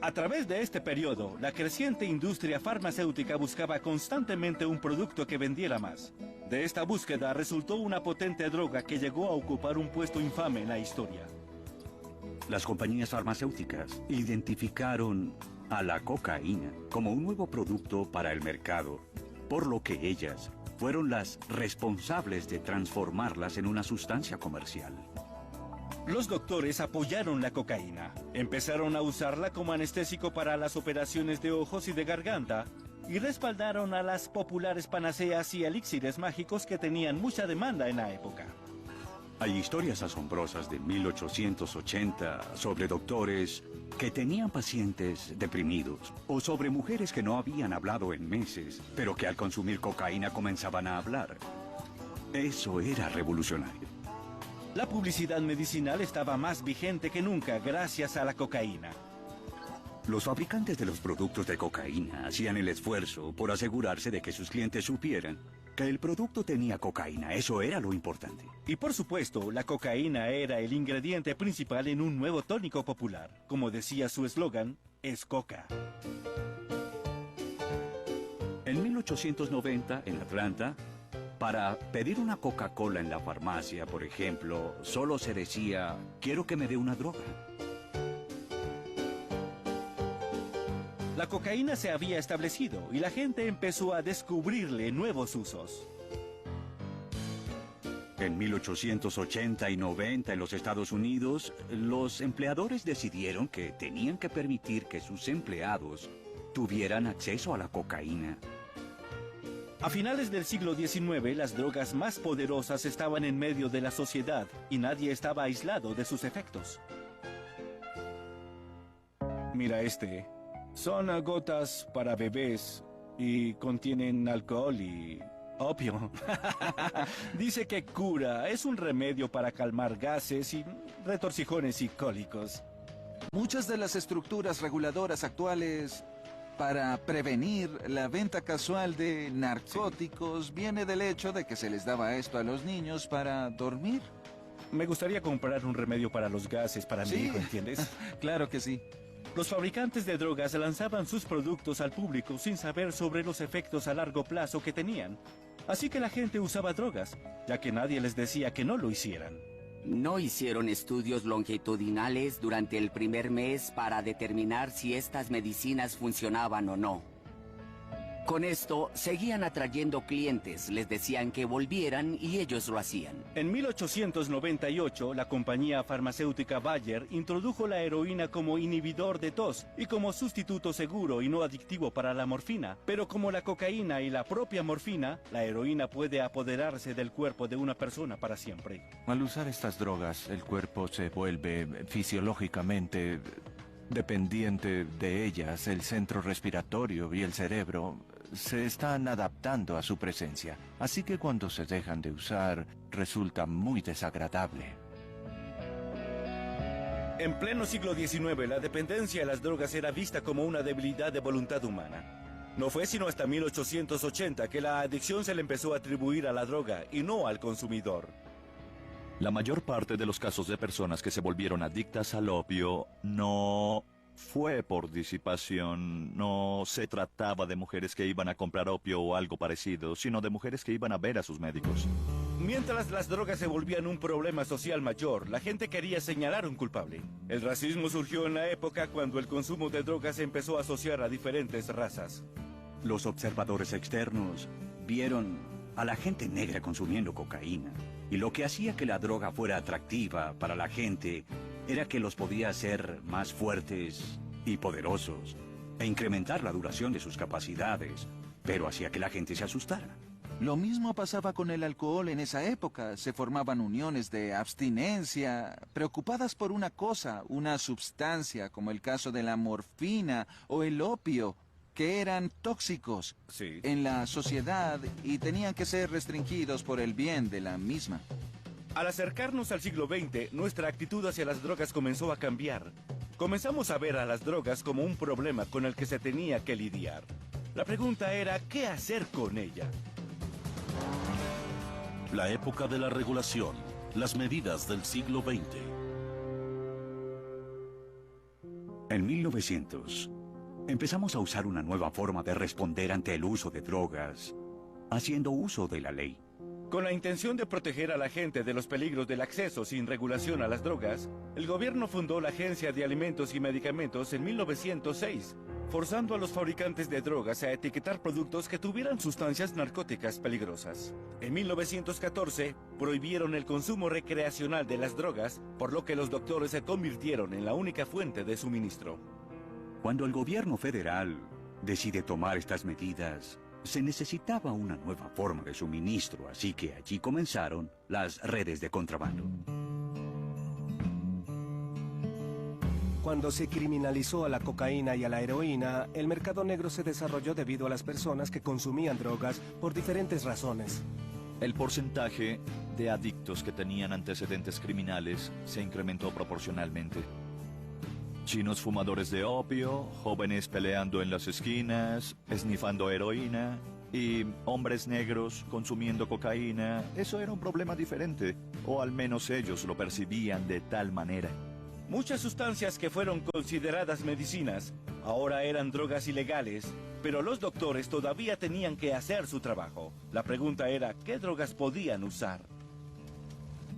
[SPEAKER 1] A través de este periodo, la creciente industria farmacéutica buscaba constantemente un producto que vendiera más. De esta búsqueda resultó una potente droga que llegó a ocupar un puesto infame en la historia.
[SPEAKER 6] Las compañías farmacéuticas identificaron a la cocaína como un nuevo producto para el mercado, por lo que ellas fueron las responsables de transformarlas en una sustancia comercial.
[SPEAKER 1] Los doctores apoyaron la cocaína. Empezaron a usarla como anestésico para las operaciones de ojos y de garganta, y respaldaron a las populares panaceas y elixires mágicos que tenían mucha demanda en la época.
[SPEAKER 6] Hay historias asombrosas de 1880 sobre doctores que tenían pacientes deprimidos o sobre mujeres que no habían hablado en meses, pero que al consumir cocaína comenzaban a hablar. Eso era revolucionario.
[SPEAKER 1] La publicidad medicinal estaba más vigente que nunca gracias a la cocaína.
[SPEAKER 6] Los fabricantes de los productos de cocaína hacían el esfuerzo por asegurarse de que sus clientes supieran que el producto tenía cocaína. Eso era lo importante.
[SPEAKER 1] Y por supuesto, la cocaína era el ingrediente principal en un nuevo tónico popular. Como decía su eslogan, es coca.
[SPEAKER 6] En 1890, en Atlanta, para pedir una Coca-Cola en la farmacia, por ejemplo, solo se decía, quiero que me dé una droga.
[SPEAKER 1] La cocaína se había establecido y la gente empezó a descubrirle nuevos usos.
[SPEAKER 6] En 1880 y 90 en los Estados Unidos, los empleadores decidieron que tenían que permitir que sus empleados tuvieran acceso a la cocaína.
[SPEAKER 1] A finales del siglo XIX, las drogas más poderosas estaban en medio de la sociedad y nadie estaba aislado de sus efectos. Mira este. Son gotas para bebés y contienen alcohol y opio. Dice que cura, es un remedio para calmar gases y retorcijones y cólicos.
[SPEAKER 20] Muchas de las estructuras reguladoras actuales para prevenir la venta casual de narcóticos viene del hecho de que se les daba esto a los niños para dormir.
[SPEAKER 1] Me gustaría comprar un remedio para los gases para mi hijo, ¿entiendes?
[SPEAKER 20] Claro que sí.
[SPEAKER 1] Los fabricantes de drogas lanzaban sus productos al público sin saber sobre los efectos a largo plazo que tenían. Así que la gente usaba drogas, ya que nadie les decía que no lo hicieran.
[SPEAKER 22] No hicieron estudios longitudinales durante el primer mes para determinar si estas medicinas funcionaban o no. Con esto, seguían atrayendo clientes, les decían que volvieran y ellos lo hacían.
[SPEAKER 1] En 1898, la compañía farmacéutica Bayer introdujo la heroína como inhibidor de tos y como sustituto seguro y no adictivo para la morfina. Pero como la cocaína y la propia morfina, la heroína puede apoderarse del cuerpo de una persona para siempre.
[SPEAKER 8] Al usar estas drogas, el cuerpo se vuelve fisiológicamente dependiente de ellas. El centro respiratorio y el cerebro se están adaptando a su presencia. Así que cuando se dejan de usar, resulta muy desagradable.
[SPEAKER 1] En pleno siglo XIX, la dependencia a las drogas era vista como una debilidad de voluntad humana. No fue sino hasta 1880 que la adicción se le empezó a atribuir a la droga y no al consumidor.
[SPEAKER 7] La mayor parte de los casos de personas que se volvieron adictas al opio no fue por disipación, no se trataba de mujeres que iban a comprar opio o algo parecido, sino de mujeres que iban a ver a sus médicos.
[SPEAKER 1] Mientras las drogas se volvían un problema social mayor, la gente quería señalar un culpable. El racismo surgió en la época cuando el consumo de drogas se empezó a asociar a diferentes razas.
[SPEAKER 6] Los observadores externos vieron a la gente negra consumiendo cocaína. Y lo que hacía que la droga fuera atractiva para la gente era que los podía hacer más fuertes y poderosos e incrementar la duración de sus capacidades, pero hacía que la gente se asustara.
[SPEAKER 20] Lo mismo pasaba con el alcohol en esa época. Se formaban uniones de abstinencia, preocupadas por una cosa, una sustancia, como el caso de la morfina o el opio, que eran tóxicos en la sociedad y tenían que ser restringidos por el bien de la misma.
[SPEAKER 1] Al acercarnos al siglo XX, nuestra actitud hacia las drogas comenzó a cambiar. Comenzamos a ver a las drogas como un problema con el que se tenía que lidiar. La pregunta era, ¿qué hacer con ella?
[SPEAKER 10] La época de la regulación, las medidas del siglo XX.
[SPEAKER 6] En 1900, empezamos a usar una nueva forma de responder ante el uso de drogas, haciendo uso de la ley.
[SPEAKER 1] Con la intención de proteger a la gente de los peligros del acceso sin regulación a las drogas, el gobierno fundó la Agencia de Alimentos y Medicamentos en 1906, forzando a los fabricantes de drogas a etiquetar productos que tuvieran sustancias narcóticas peligrosas. En 1914, prohibieron el consumo recreacional de las drogas, por lo que los doctores se convirtieron en la única fuente de suministro.
[SPEAKER 6] Cuando el gobierno federal decide tomar estas medidas, se necesitaba una nueva forma de suministro, así que allí comenzaron las redes de contrabando.
[SPEAKER 14] Cuando se criminalizó a la cocaína y a la heroína, el mercado negro se desarrolló debido a las personas que consumían drogas por diferentes razones.
[SPEAKER 7] El porcentaje de adictos que tenían antecedentes criminales se incrementó proporcionalmente. Chinos fumadores de opio, jóvenes peleando en las esquinas, esnifando heroína, y hombres negros consumiendo cocaína. Eso era un problema diferente, o al menos ellos lo percibían de tal manera.
[SPEAKER 1] Muchas sustancias que fueron consideradas medicinas ahora eran drogas ilegales, pero los doctores todavía tenían que hacer su trabajo. La pregunta era, ¿qué drogas podían usar?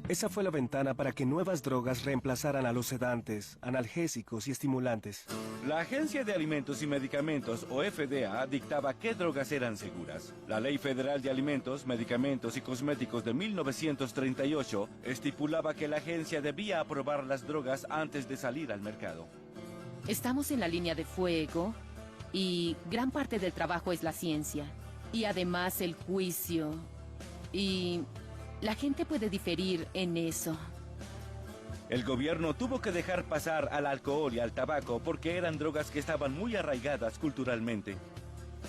[SPEAKER 14] Esa fue la ventana para que nuevas drogas reemplazaran a los sedantes, analgésicos y estimulantes.
[SPEAKER 1] La Agencia de Alimentos y Medicamentos, o FDA, dictaba qué drogas eran seguras. La Ley Federal de Alimentos, Medicamentos y Cosméticos de 1938 estipulaba que la agencia debía aprobar las drogas antes de salir al mercado.
[SPEAKER 5] Estamos en la línea de fuego y gran parte del trabajo es la ciencia. Y además el juicio. Y la gente puede diferir en eso.
[SPEAKER 1] El gobierno tuvo que dejar pasar al alcohol y al tabaco porque eran drogas que estaban muy arraigadas culturalmente.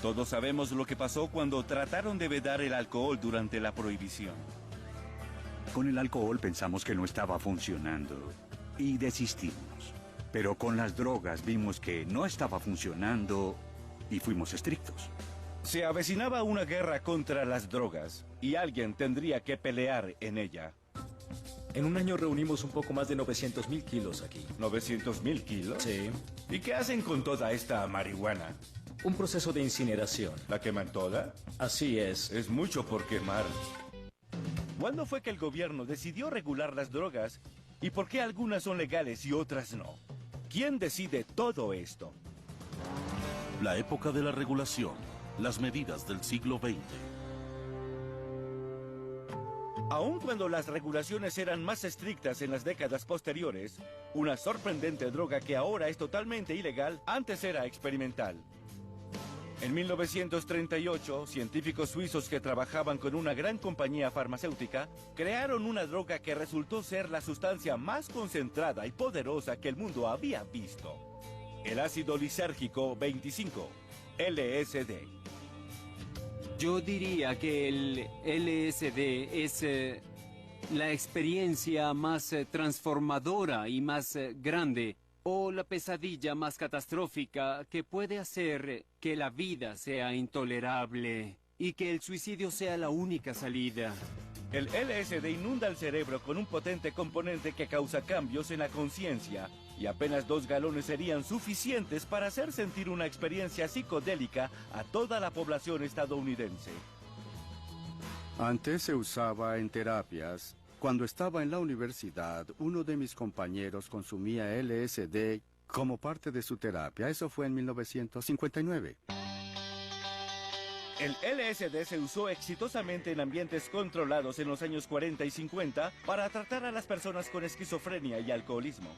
[SPEAKER 1] Todos sabemos lo que pasó cuando trataron de vedar el alcohol durante la prohibición.
[SPEAKER 6] Con el alcohol pensamos que no estaba funcionando y desistimos. Pero con las drogas vimos que no estaba funcionando y fuimos estrictos.
[SPEAKER 1] Se avecinaba una guerra contra las drogas y alguien tendría que pelear en ella.
[SPEAKER 11] En un año reunimos un poco más de 900.000 kilos aquí.
[SPEAKER 1] ¿900.000 kilos?
[SPEAKER 11] Sí.
[SPEAKER 1] ¿Y qué hacen con toda esta marihuana?
[SPEAKER 11] Un proceso de incineración.
[SPEAKER 1] ¿La queman toda?
[SPEAKER 11] Así es.
[SPEAKER 1] Es mucho por quemar. ¿Cuándo fue que el gobierno decidió regular las drogas? ¿Y por qué algunas son legales y otras no? ¿Quién decide todo esto?
[SPEAKER 10] La época de la regulación. Las medidas del siglo XX.
[SPEAKER 1] Aun cuando las regulaciones eran más estrictas en las décadas posteriores, una sorprendente droga que ahora es totalmente ilegal, antes era experimental. En 1938, científicos suizos que trabajaban con una gran compañía farmacéutica crearon una droga que resultó ser la sustancia más concentrada y poderosa que el mundo había visto. El ácido lisérgico 25, LSD.
[SPEAKER 2] Yo diría que el LSD es la experiencia más transformadora y más grande, o la pesadilla más catastrófica que puede hacer que la vida sea intolerable y que el suicidio sea la única salida.
[SPEAKER 1] El LSD inunda el cerebro con un potente componente que causa cambios en la conciencia, y apenas 2 galones serían suficientes para hacer sentir una experiencia psicodélica a toda la población estadounidense.
[SPEAKER 4] Antes se usaba en terapias. Cuando estaba en la universidad, uno de mis compañeros consumía LSD como parte de su terapia. Eso fue en 1959.
[SPEAKER 1] El LSD se usó exitosamente en ambientes controlados en los años 40 y 50 para tratar a las personas con esquizofrenia y alcoholismo.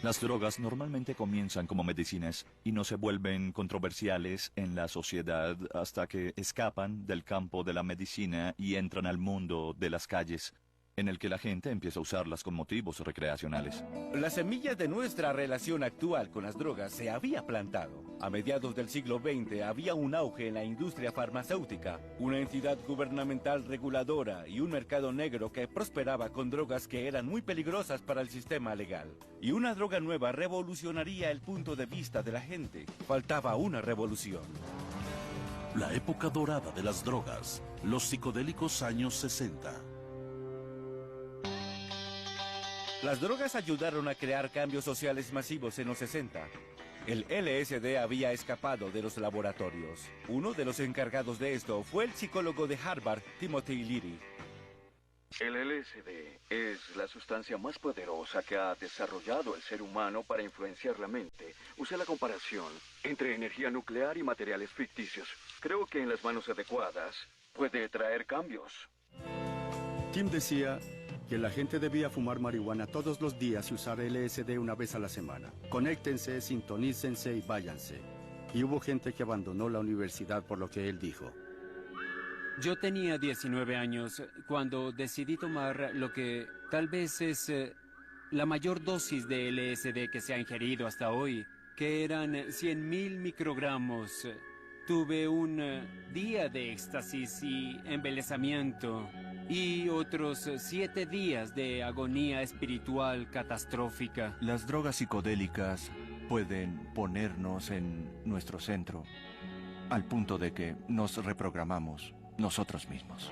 [SPEAKER 7] Las drogas normalmente comienzan como medicinas y no se vuelven controversiales en la sociedad hasta que escapan del campo de la medicina y entran al mundo de las calles, en el que la gente empieza a usarlas con motivos recreacionales.
[SPEAKER 1] La semilla de nuestra relación actual con las drogas se había plantado. A mediados del siglo XX había un auge en la industria farmacéutica, una entidad gubernamental reguladora y un mercado negro que prosperaba con drogas que eran muy peligrosas para el sistema legal. Y una droga nueva revolucionaría el punto de vista de la gente. Faltaba una revolución.
[SPEAKER 10] La época dorada de las drogas. Los psicodélicos años 60.
[SPEAKER 1] Las drogas ayudaron a crear cambios sociales masivos en los 60. El LSD había escapado de los laboratorios. Uno de los encargados de esto fue el psicólogo de Harvard, Timothy Leary.
[SPEAKER 23] El LSD es la sustancia más poderosa que ha desarrollado el ser humano para influenciar la mente. Use la comparación entre energía nuclear y materiales ficticios. Creo que en las manos adecuadas puede traer cambios.
[SPEAKER 4] Tim decía que la gente debía fumar marihuana todos los días y usar LSD una vez a la semana. Conéctense, sintonícense y váyanse. Y hubo gente que abandonó la universidad por lo que él dijo.
[SPEAKER 2] Yo tenía 19 años cuando decidí tomar lo que tal vez es la mayor dosis de LSD que se ha ingerido hasta hoy, que eran 100.000 microgramos. Tuve un día de éxtasis y embelesamiento y otros 7 días de agonía espiritual catastrófica.
[SPEAKER 8] Las drogas psicodélicas pueden ponernos en nuestro centro, al punto de que nos reprogramamos nosotros mismos.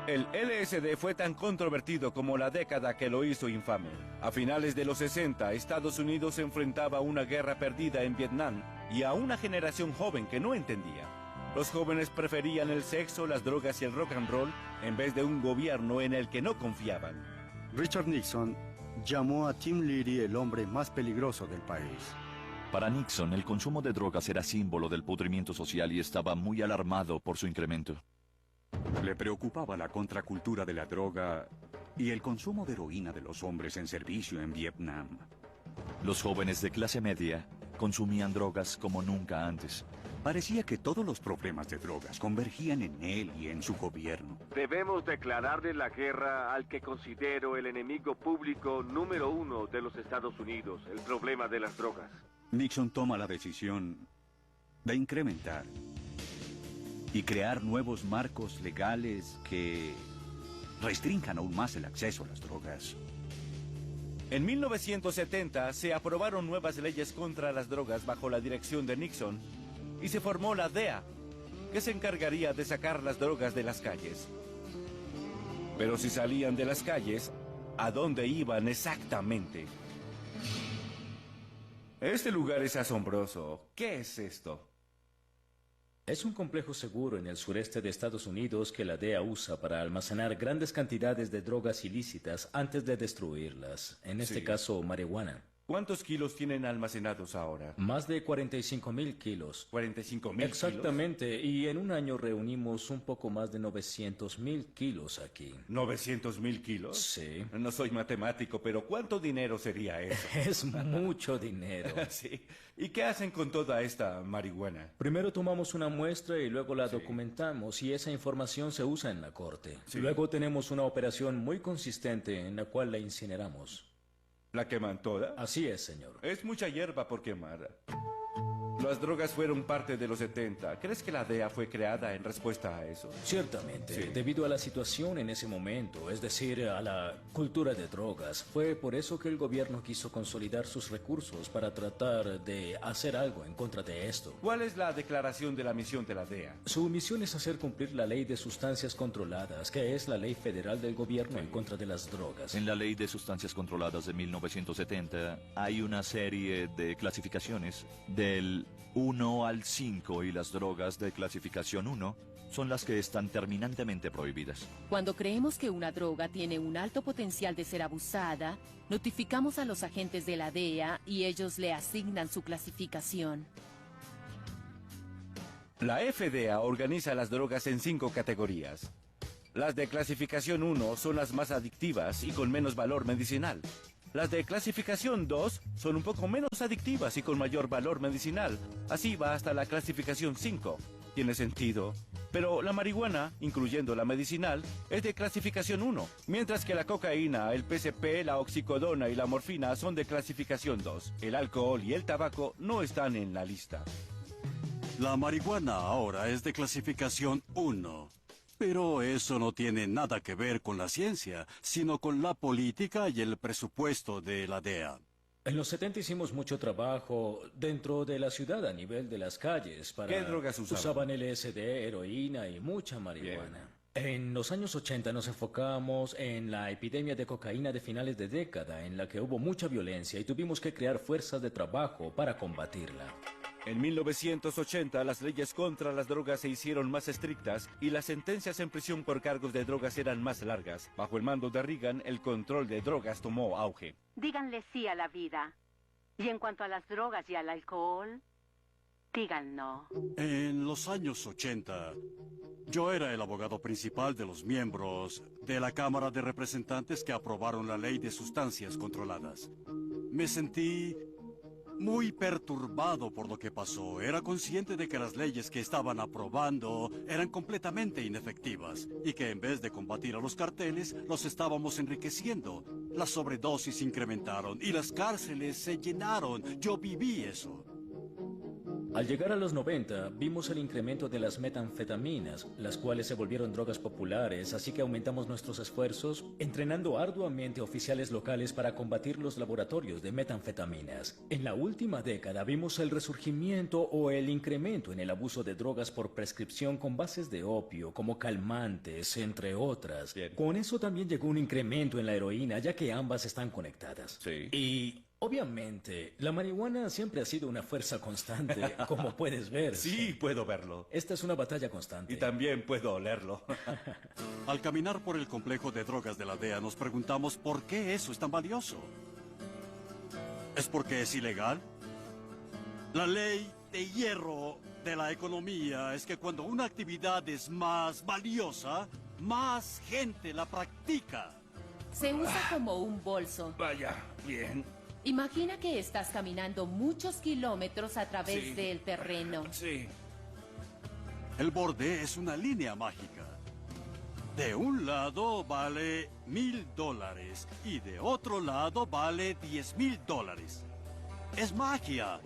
[SPEAKER 1] El LSD fue tan controvertido como la década que lo hizo infame. A finales de los 60, Estados Unidos se enfrentaba a una guerra perdida en Vietnam y a una generación joven que no entendía. Los jóvenes preferían el sexo, las drogas y el rock and roll en vez de un gobierno en el que no confiaban.
[SPEAKER 4] Richard Nixon llamó a Tim Leary el hombre más peligroso del país.
[SPEAKER 7] Para Nixon, el consumo de drogas era símbolo del pudrimiento social y estaba muy alarmado por su incremento.
[SPEAKER 6] Le preocupaba la contracultura de la droga y el consumo de heroína de los hombres en servicio en Vietnam.
[SPEAKER 7] Los jóvenes de clase media consumían drogas como nunca antes.
[SPEAKER 6] Parecía que todos los problemas de drogas convergían en él y en su gobierno.
[SPEAKER 3] Debemos declararle la guerra al que considero el enemigo público número 1 de los Estados Unidos, el problema de las drogas.
[SPEAKER 6] Nixon toma la decisión de incrementar y crear nuevos marcos legales que restrinjan aún más el acceso a las drogas.
[SPEAKER 1] En 1970 se aprobaron nuevas leyes contra las drogas bajo la dirección de Nixon y se formó la DEA, que se encargaría de sacar las drogas de las calles. Pero si salían de las calles, ¿a dónde iban exactamente? Este lugar es asombroso. ¿Qué es esto?
[SPEAKER 11] Es un complejo seguro en el sureste de Estados Unidos que la DEA usa para almacenar grandes cantidades de drogas ilícitas antes de destruirlas. En este caso, marihuana.
[SPEAKER 1] ¿Cuántos kilos tienen almacenados ahora?
[SPEAKER 11] Más de 45,000 kilos.
[SPEAKER 1] ¿45,000
[SPEAKER 11] Exactamente, y en un año reunimos un poco más de 900,000 kilos aquí.
[SPEAKER 1] ¿900,000 kilos?
[SPEAKER 11] Sí.
[SPEAKER 1] No soy matemático, pero ¿cuánto dinero sería eso?
[SPEAKER 11] Es mucho dinero.
[SPEAKER 1] Sí. ¿Y qué hacen con toda esta marihuana?
[SPEAKER 11] Primero tomamos una muestra y luego la documentamos y esa información se usa en la corte. Luego tenemos una operación muy consistente en la cual la incineramos.
[SPEAKER 1] ¿La queman toda?
[SPEAKER 11] Así es, señor.
[SPEAKER 1] Es mucha hierba por quemar. Las drogas fueron parte de los 70. ¿Crees que la DEA fue creada en respuesta a eso?
[SPEAKER 11] Ciertamente, debido a la situación en ese momento, es decir, a la cultura de drogas. Fue por eso que el gobierno quiso consolidar sus recursos para tratar de hacer algo en contra de esto.
[SPEAKER 1] ¿Cuál es la declaración de la misión de la DEA?
[SPEAKER 11] Su misión es hacer cumplir la ley de sustancias controladas, que es la ley federal del gobierno en contra de las drogas.
[SPEAKER 7] En la ley de sustancias controladas de 1970 hay una serie de clasificaciones del 1 al 5 y las drogas de clasificación 1 son las que están terminantemente prohibidas.
[SPEAKER 5] Cuando creemos que una droga tiene un alto potencial de ser abusada, notificamos a los agentes de la DEA y ellos le asignan su clasificación.
[SPEAKER 1] La FDA organiza las drogas en 5 categorías. Las de clasificación 1 son las más adictivas y con menos valor medicinal. Las de clasificación 2 son un poco menos adictivas y con mayor valor medicinal. Así va hasta la clasificación 5. Tiene sentido. Pero la marihuana, incluyendo la medicinal, es de clasificación 1, mientras que la cocaína, el PCP, la oxicodona y la morfina son de clasificación 2. El alcohol y el tabaco no están en la lista.
[SPEAKER 13] La marihuana ahora es de clasificación 1. Pero eso no tiene nada que ver con la ciencia, sino con la política y el presupuesto de la DEA.
[SPEAKER 11] En los 70 hicimos mucho trabajo dentro de la ciudad a nivel de las calles.
[SPEAKER 1] ¿Qué drogas usaban?
[SPEAKER 11] Usaban LSD, heroína y mucha marihuana. En los años 80 nos enfocamos en la epidemia de cocaína de finales de década, en la que hubo mucha violencia y tuvimos que crear fuerzas de trabajo para combatirla.
[SPEAKER 1] En 1980, las leyes contra las drogas se hicieron más estrictas y las sentencias en prisión por cargos de drogas eran más largas. Bajo el mando de Reagan, el control de drogas tomó auge.
[SPEAKER 15] Díganle sí a la vida. Y en cuanto a las drogas y al alcohol, digan no.
[SPEAKER 13] En los años 80, yo era el abogado principal de los miembros de la Cámara de Representantes que aprobaron la ley de sustancias controladas. Me sentí muy perturbado por lo que pasó. Era consciente de que las leyes que estaban aprobando eran completamente inefectivas y que en vez de combatir a los carteles, los estábamos enriqueciendo. Las sobredosis incrementaron y las cárceles se llenaron. Yo viví eso.
[SPEAKER 11] Al llegar a los 90, vimos el incremento de las metanfetaminas, las cuales se volvieron drogas populares, así que aumentamos nuestros esfuerzos entrenando arduamente oficiales locales para combatir los laboratorios de metanfetaminas. En la última década vimos el resurgimiento o el incremento en el abuso de drogas por prescripción con bases de opio, como calmantes, entre otras. Con eso también llegó un incremento en la heroína, ya que ambas están conectadas. Y Obviamente, la marihuana siempre ha sido una fuerza constante, como puedes ver.
[SPEAKER 1] Sí, puedo verlo.
[SPEAKER 11] Esta es una batalla constante.
[SPEAKER 1] Y también puedo olerlo.
[SPEAKER 13] Al caminar por el complejo de drogas de la DEA nos preguntamos por qué eso es tan valioso. ¿Es porque es ilegal? La ley de hierro de la economía es que cuando una actividad es más valiosa, más gente la practica.
[SPEAKER 5] Se usa como un bolso.
[SPEAKER 1] Vaya, bien.
[SPEAKER 5] Imagina que estás caminando muchos kilómetros a través del terreno.
[SPEAKER 1] Sí.
[SPEAKER 13] El borde es una línea mágica. De un lado vale $1,000 y de otro lado vale $10,000. Es magia.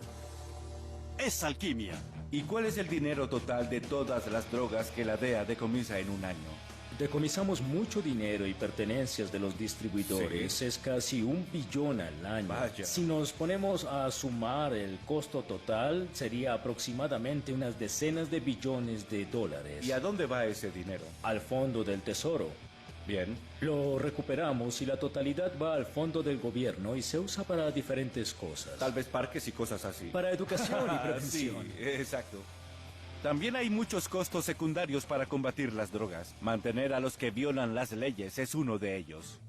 [SPEAKER 13] Es alquimia.
[SPEAKER 1] ¿Y cuál es el dinero total de todas las drogas que la DEA decomisa en un año?
[SPEAKER 11] Decomisamos mucho dinero y pertenencias de los distribuidores.
[SPEAKER 1] Sí.
[SPEAKER 11] Es casi $1 billón al año.
[SPEAKER 1] Vaya.
[SPEAKER 11] Si nos ponemos a sumar el costo total, sería aproximadamente unas decenas de billones de dólares.
[SPEAKER 1] ¿Y a dónde va ese dinero?
[SPEAKER 11] Al fondo del tesoro.
[SPEAKER 1] Bien.
[SPEAKER 11] Lo recuperamos y la totalidad va al fondo del gobierno y se usa para diferentes cosas.
[SPEAKER 1] Tal vez parques y cosas así.
[SPEAKER 11] Para educación y prevención.
[SPEAKER 1] Sí, exacto. También hay muchos costos secundarios para combatir las drogas. Mantener a los que violan las leyes es uno de ellos.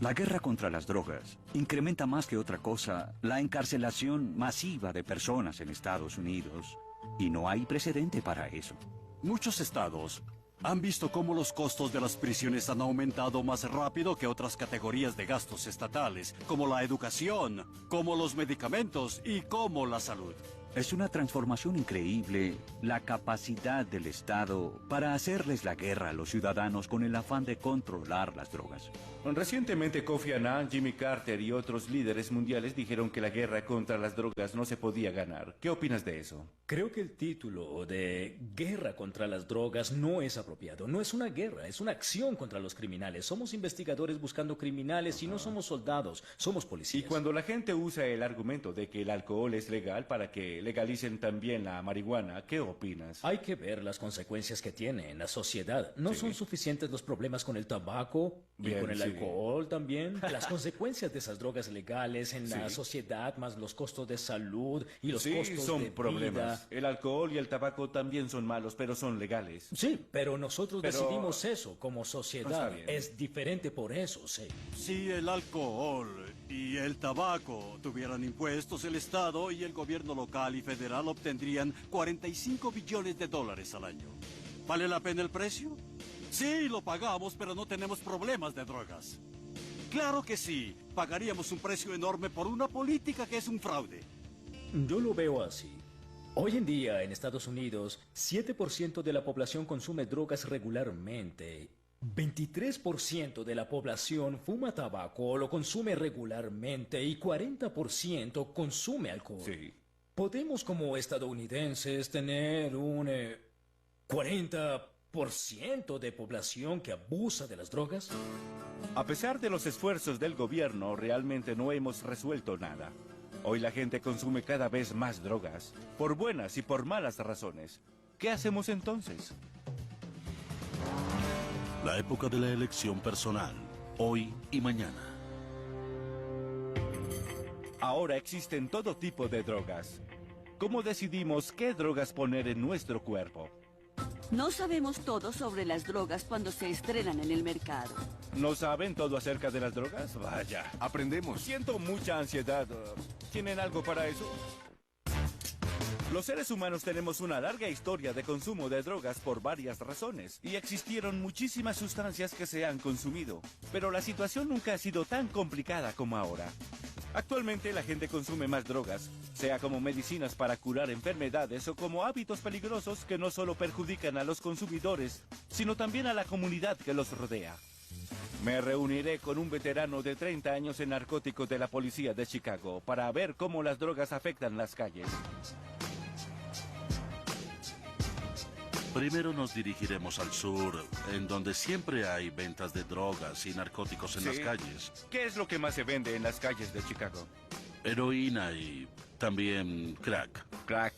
[SPEAKER 6] La guerra contra las drogas incrementa más que otra cosa la encarcelación masiva de personas en Estados Unidos. Y no hay precedente para eso.
[SPEAKER 13] Muchos estados han visto cómo los costos de las prisiones han aumentado más rápido que otras categorías de gastos estatales, como la educación, como los medicamentos y como la salud.
[SPEAKER 6] Es una transformación increíble la capacidad del Estado para hacerles la guerra a los ciudadanos con el afán de controlar las drogas.
[SPEAKER 1] Recientemente Kofi Annan, Jimmy Carter y otros líderes mundiales dijeron que la guerra contra las drogas no se podía ganar. ¿Qué opinas de eso?
[SPEAKER 11] Creo que el título de guerra contra las drogas no es apropiado. No es una guerra, es una acción contra los criminales. Somos investigadores buscando criminales y no somos soldados, somos policías.
[SPEAKER 1] Y cuando la gente usa el argumento de que el alcohol es legal para que legalicen también la marihuana, ¿qué opinas?
[SPEAKER 11] Hay que ver las consecuencias que tiene en la sociedad. No son suficientes los problemas con el tabaco y con el alcohol también. Las consecuencias de esas drogas legales en la sociedad, más los costos de salud y los costos
[SPEAKER 1] son
[SPEAKER 11] de
[SPEAKER 1] problemas.
[SPEAKER 11] vida.
[SPEAKER 1] El alcohol y el tabaco también son malos, pero son legales.
[SPEAKER 11] Sí, pero nosotros decidimos eso como sociedad.
[SPEAKER 1] Está bien.
[SPEAKER 11] Es diferente por eso, sí.
[SPEAKER 13] Si el alcohol y el tabaco tuvieran impuestos, el Estado y el gobierno local y federal obtendrían $45 billones al año. ¿Vale la pena el precio? Sí, lo pagamos, pero no tenemos problemas de drogas. Claro que sí, pagaríamos un precio enorme por una política que es un fraude.
[SPEAKER 11] Yo lo veo así. Hoy en día, en Estados Unidos, 7% de la población consume drogas regularmente. 23% de la población fuma tabaco o lo consume regularmente y 40% consume alcohol.
[SPEAKER 1] Sí.
[SPEAKER 11] ¿Podemos como estadounidenses tener un 40% de población que abusa de las drogas?
[SPEAKER 1] A pesar de los esfuerzos del gobierno, realmente no hemos resuelto nada. Hoy la gente consume cada vez más drogas, por buenas y por malas razones. ¿Qué hacemos entonces?
[SPEAKER 10] La época de la elección personal, hoy y mañana.
[SPEAKER 1] Ahora existen todo tipo de drogas. ¿Cómo decidimos qué drogas poner en nuestro cuerpo?
[SPEAKER 19] No sabemos todo sobre las drogas cuando se estrenan en el mercado.
[SPEAKER 1] ¿No saben todo acerca de las drogas? Vaya.
[SPEAKER 8] Aprendemos.
[SPEAKER 1] Siento mucha ansiedad. ¿Tienen algo para eso? Los seres humanos tenemos una larga historia de consumo de drogas por varias razones, y existieron muchísimas sustancias que se han consumido, pero la situación nunca ha sido tan complicada como ahora. Actualmente la gente consume más drogas, sea como medicinas para curar enfermedades o como hábitos peligrosos que no solo perjudican a los consumidores, sino también a la comunidad que los rodea. Me reuniré con un veterano de 30 años en narcóticos de la policía de Chicago para ver cómo las drogas afectan las calles.
[SPEAKER 10] Primero nos dirigiremos al sur, en donde siempre hay ventas de drogas y narcóticos en las calles.
[SPEAKER 1] ¿Qué es lo que más se vende en las calles de Chicago?
[SPEAKER 10] Heroína y también crack.
[SPEAKER 1] Crack.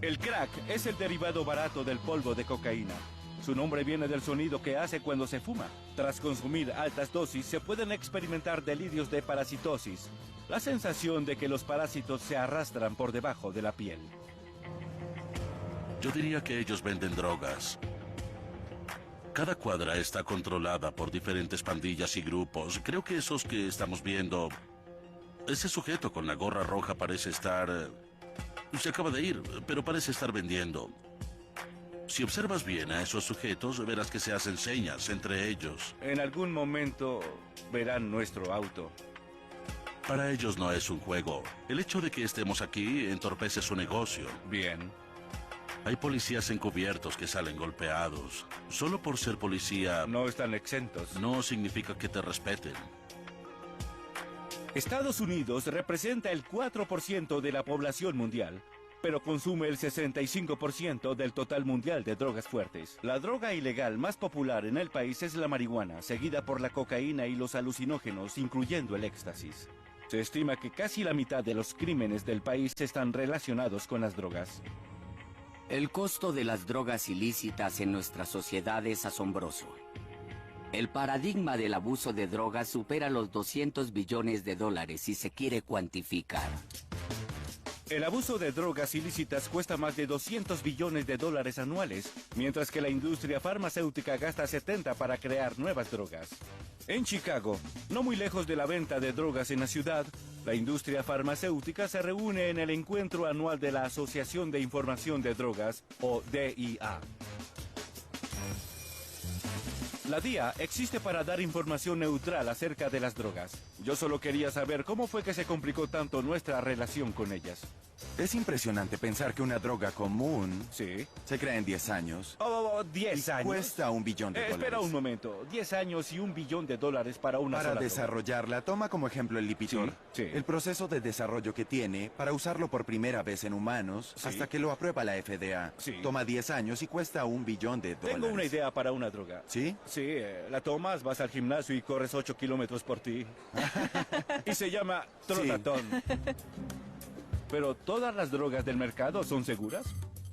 [SPEAKER 1] El crack es el derivado barato del polvo de cocaína. Su nombre viene del sonido que hace cuando se fuma. Tras consumir altas dosis, se pueden experimentar delirios de parasitosis, la sensación de que los parásitos se arrastran por debajo de la piel.
[SPEAKER 10] Yo diría que ellos venden drogas. Cada cuadra está controlada por diferentes pandillas y grupos. Creo que esos que estamos viendo... Ese sujeto con la gorra roja parece estar... Se acaba de ir, pero parece estar vendiendo. Si observas bien a esos sujetos, verás que se hacen señas entre ellos.
[SPEAKER 1] En algún momento verán nuestro auto.
[SPEAKER 10] Para ellos no es un juego. El hecho de que estemos aquí entorpece su negocio.
[SPEAKER 1] Bien.
[SPEAKER 10] Hay policías encubiertos que salen golpeados. Solo por ser policía...
[SPEAKER 1] No están exentos.
[SPEAKER 10] No significa que te respeten.
[SPEAKER 1] Estados Unidos representa el 4% de la población mundial, pero consume el 65% del total mundial de drogas fuertes. La droga ilegal más popular en el país es la marihuana, seguida por la cocaína y los alucinógenos, incluyendo el éxtasis. Se estima que casi la mitad de los crímenes del país están relacionados con las drogas.
[SPEAKER 22] El costo de las drogas ilícitas en nuestra sociedad es asombroso. El paradigma del abuso de drogas supera los 200 billones de dólares si se quiere cuantificar.
[SPEAKER 1] El abuso de drogas ilícitas cuesta más de 200 billones de dólares anuales, mientras que la industria farmacéutica gasta 70 para crear nuevas drogas. En Chicago, no muy lejos de la venta de drogas en la ciudad, la industria farmacéutica se reúne en el encuentro anual de la Asociación de Información de Drogas, o DIA. La DIA existe para dar información neutral acerca de las drogas. Yo solo quería saber cómo fue que se complicó tanto nuestra relación con ellas.
[SPEAKER 16] Es impresionante pensar que una droga común se crea en 10 años.
[SPEAKER 1] 10 años.
[SPEAKER 16] Cuesta $1 billón.
[SPEAKER 1] Espera un momento. 10 años y $1 billón para una sola
[SPEAKER 16] Para desarrollarla, toma como ejemplo el Lipitor. El proceso de desarrollo que tiene para usarlo por primera vez en humanos hasta que lo aprueba la FDA. Toma 10 años y cuesta $1 billón.
[SPEAKER 1] Tengo una idea para una droga.
[SPEAKER 16] ¿Sí?
[SPEAKER 1] Sí, la tomas, vas al gimnasio y corres 8 kilómetros por ti. Y se llama Trotatón. Pero ¿todas las drogas del mercado son seguras?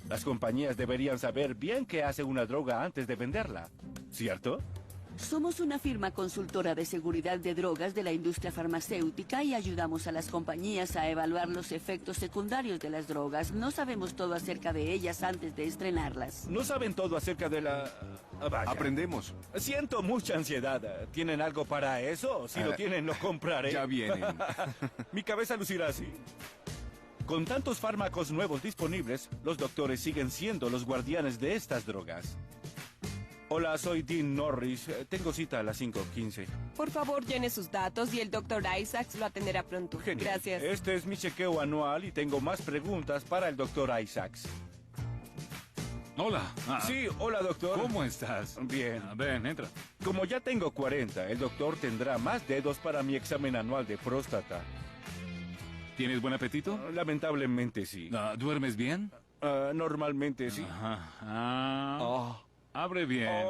[SPEAKER 1] Las compañías deberían saber bien qué hace una droga antes de venderla, ¿cierto?
[SPEAKER 19] Somos una firma consultora de seguridad de drogas de la industria farmacéutica y ayudamos a las compañías a evaluar los efectos secundarios de las drogas. No sabemos todo acerca de ellas antes de estrenarlas.
[SPEAKER 1] No saben todo acerca de la... Vaya.
[SPEAKER 16] Aprendemos.
[SPEAKER 1] Siento mucha ansiedad. ¿Tienen algo para eso? Si lo tienen, lo compraré.
[SPEAKER 16] Ya vienen.
[SPEAKER 1] Mi cabeza lucirá así. Con tantos fármacos nuevos disponibles, los doctores siguen siendo los guardianes de estas drogas. Hola, soy Dean Norris. Tengo cita a las 5:15.
[SPEAKER 17] Por favor, llene sus datos y el Dr. Isaacs lo atenderá pronto.
[SPEAKER 1] Genial.
[SPEAKER 17] Gracias.
[SPEAKER 1] Este es mi chequeo anual y tengo más preguntas para el Dr. Isaacs.
[SPEAKER 18] Hola.
[SPEAKER 1] Sí, hola, doctor.
[SPEAKER 18] ¿Cómo estás?
[SPEAKER 1] Bien.
[SPEAKER 18] Ven, entra.
[SPEAKER 1] Como ya tengo 40, el doctor tendrá más dedos para mi examen anual de próstata.
[SPEAKER 18] ¿Tienes buen apetito?
[SPEAKER 1] Lamentablemente sí.
[SPEAKER 18] ¿Duermes bien?
[SPEAKER 1] Normalmente sí.
[SPEAKER 18] Abre bien.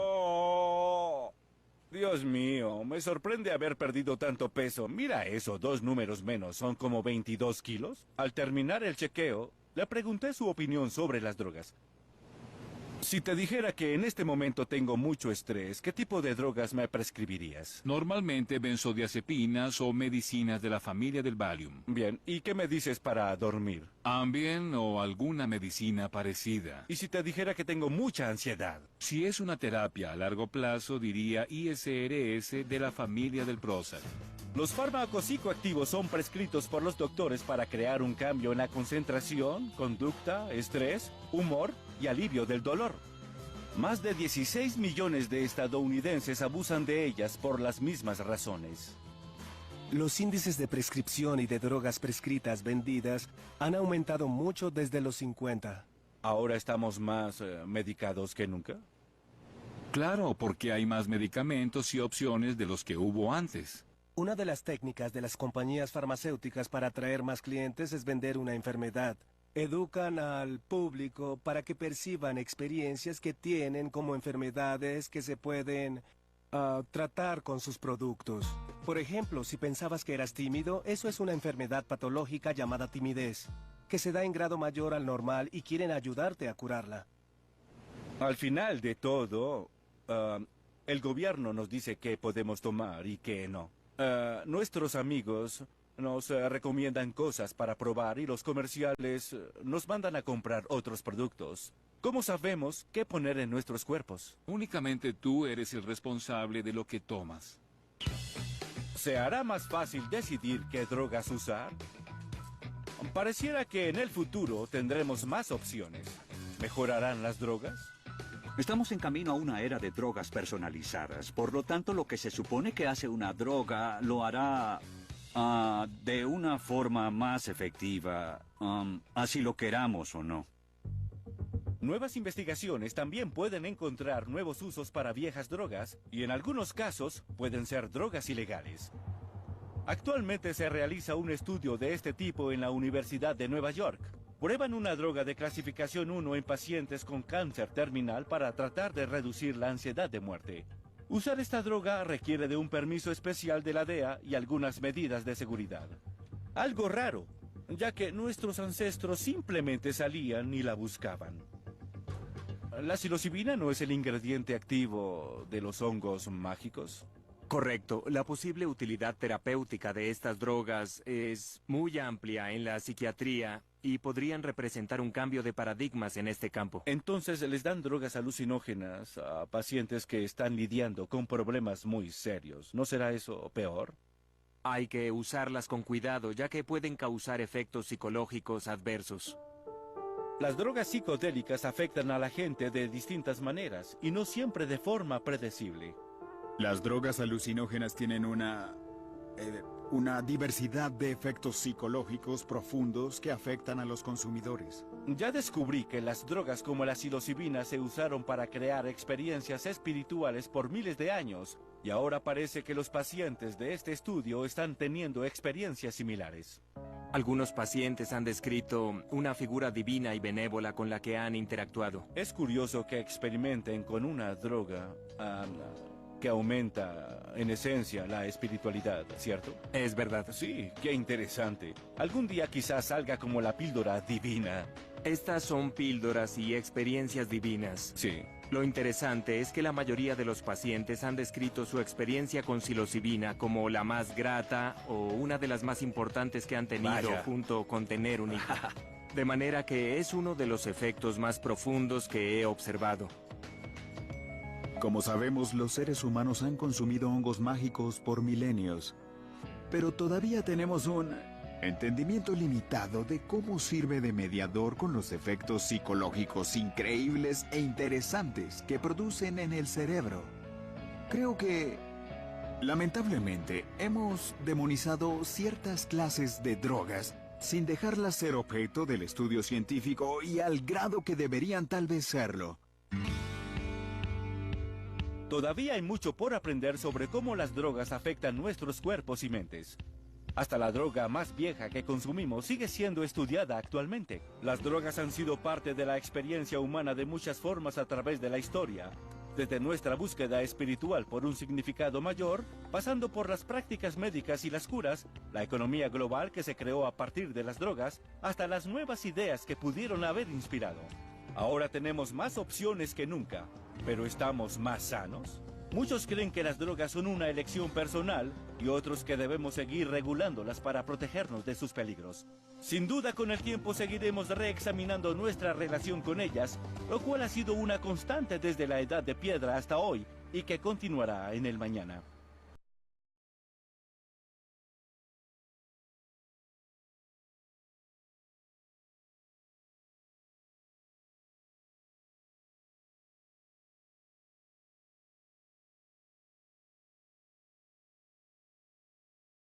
[SPEAKER 1] Dios mío, me sorprende haber perdido tanto peso. Mira eso, 2 números menos, son como 22 kilos. Al terminar el chequeo, le pregunté su opinión sobre las drogas. Si te dijera que en este momento tengo mucho estrés, ¿qué tipo de drogas me prescribirías?
[SPEAKER 18] Normalmente benzodiazepinas o medicinas de la familia del Valium.
[SPEAKER 1] Bien, ¿y qué me dices para dormir?
[SPEAKER 18] Ambien o alguna medicina parecida.
[SPEAKER 1] ¿Y si te dijera que tengo mucha ansiedad?
[SPEAKER 18] Si es una terapia a largo plazo, diría ISRS de la familia del Prozac.
[SPEAKER 1] Los fármacos psicoactivos son prescritos por los doctores para crear un cambio en la concentración, conducta, estrés, humor y alivio del dolor. Más de 16 millones de estadounidenses abusan de ellas por las mismas razones.
[SPEAKER 14] Los índices de prescripción y de drogas prescritas vendidas han aumentado mucho desde los 50.
[SPEAKER 1] ¿Ahora estamos más medicados que nunca?
[SPEAKER 18] Claro, porque hay más medicamentos y opciones de los que hubo antes.
[SPEAKER 14] Una de las técnicas de las compañías farmacéuticas para atraer más clientes es vender una enfermedad. Educan al público para que perciban experiencias que tienen como enfermedades que se pueden tratar con sus productos. Por ejemplo, si pensabas que eras tímido, eso es una enfermedad patológica llamada timidez, que se da en grado mayor al normal y quieren ayudarte a curarla.
[SPEAKER 1] Al final de todo, el gobierno nos dice qué podemos tomar y qué no. Nuestros amigos nos recomiendan cosas para probar y los comerciales nos mandan a comprar otros productos. ¿Cómo sabemos qué poner en nuestros cuerpos?
[SPEAKER 18] Únicamente tú eres el responsable de lo que tomas.
[SPEAKER 1] ¿Se hará más fácil decidir qué drogas usar? Pareciera que en el futuro tendremos más opciones. ¿Mejorarán las drogas?
[SPEAKER 6] Estamos en camino a una era de drogas personalizadas. Por lo tanto, lo que se supone que hace una droga lo hará de una forma más efectiva, así lo queramos o no.
[SPEAKER 1] Nuevas investigaciones también pueden encontrar nuevos usos para viejas drogas y en algunos casos pueden ser drogas ilegales. Actualmente se realiza un estudio de este tipo en la Universidad de Nueva York. Prueban una droga de clasificación 1 en pacientes con cáncer terminal para tratar de reducir la ansiedad de muerte. Usar esta droga requiere de un permiso especial de la DEA y algunas medidas de seguridad. Algo raro, ya que nuestros ancestros simplemente salían y la buscaban. ¿La psilocibina no es el ingrediente activo de los hongos mágicos?
[SPEAKER 9] Correcto. La posible utilidad terapéutica de estas drogas es muy amplia en la psiquiatría y podrían representar un cambio de paradigmas en este campo.
[SPEAKER 1] Entonces les dan drogas alucinógenas a pacientes que están lidiando con problemas muy serios. ¿No será eso peor?
[SPEAKER 9] Hay que usarlas con cuidado, ya que pueden causar efectos psicológicos adversos.
[SPEAKER 1] Las drogas psicodélicas afectan a la gente de distintas maneras y no siempre de forma predecible.
[SPEAKER 12] Las drogas alucinógenas tienen una diversidad de efectos psicológicos profundos que afectan a los consumidores.
[SPEAKER 1] Ya descubrí que las drogas como la psilocibina se usaron para crear experiencias espirituales por miles de años y ahora parece que los pacientes de este estudio están teniendo experiencias similares.
[SPEAKER 9] Algunos pacientes han descrito una figura divina y benévola con la que han interactuado.
[SPEAKER 1] Es curioso que experimenten con una droga que aumenta, en esencia, la espiritualidad, ¿cierto?
[SPEAKER 9] Es verdad.
[SPEAKER 1] Sí, qué interesante. Algún día quizás salga como la píldora divina.
[SPEAKER 9] Estas son píldoras y experiencias divinas.
[SPEAKER 1] Sí.
[SPEAKER 9] Lo interesante es que la mayoría de los pacientes han descrito su experiencia con psilocibina como la más grata o una de las más importantes que han tenido junto con tener un hijo. De manera que es uno de los efectos más profundos que he observado.
[SPEAKER 12] Como sabemos, los seres humanos han consumido hongos mágicos por milenios, pero todavía tenemos un entendimiento limitado de cómo sirve de mediador con los efectos psicológicos increíbles e interesantes que producen en el cerebro. Creo que, lamentablemente, hemos demonizado ciertas clases de drogas sin dejarlas ser objeto del estudio científico y al grado que deberían tal vez serlo.
[SPEAKER 1] Todavía hay mucho por aprender sobre cómo las drogas afectan nuestros cuerpos y mentes. Hasta la droga más vieja que consumimos sigue siendo estudiada actualmente. Las drogas han sido parte de la experiencia humana de muchas formas a través de la historia. Desde nuestra búsqueda espiritual por un significado mayor, pasando por las prácticas médicas y las curas, la economía global que se creó a partir de las drogas, hasta las nuevas ideas que pudieron haber inspirado. Ahora tenemos más opciones que nunca, pero ¿estamos más sanos? Muchos creen que las drogas son una elección personal y otros que debemos seguir regulándolas para protegernos de sus peligros. Sin duda, con el tiempo seguiremos reexaminando nuestra relación con ellas, lo cual ha sido una constante desde la Edad de Piedra hasta hoy y que continuará en el mañana.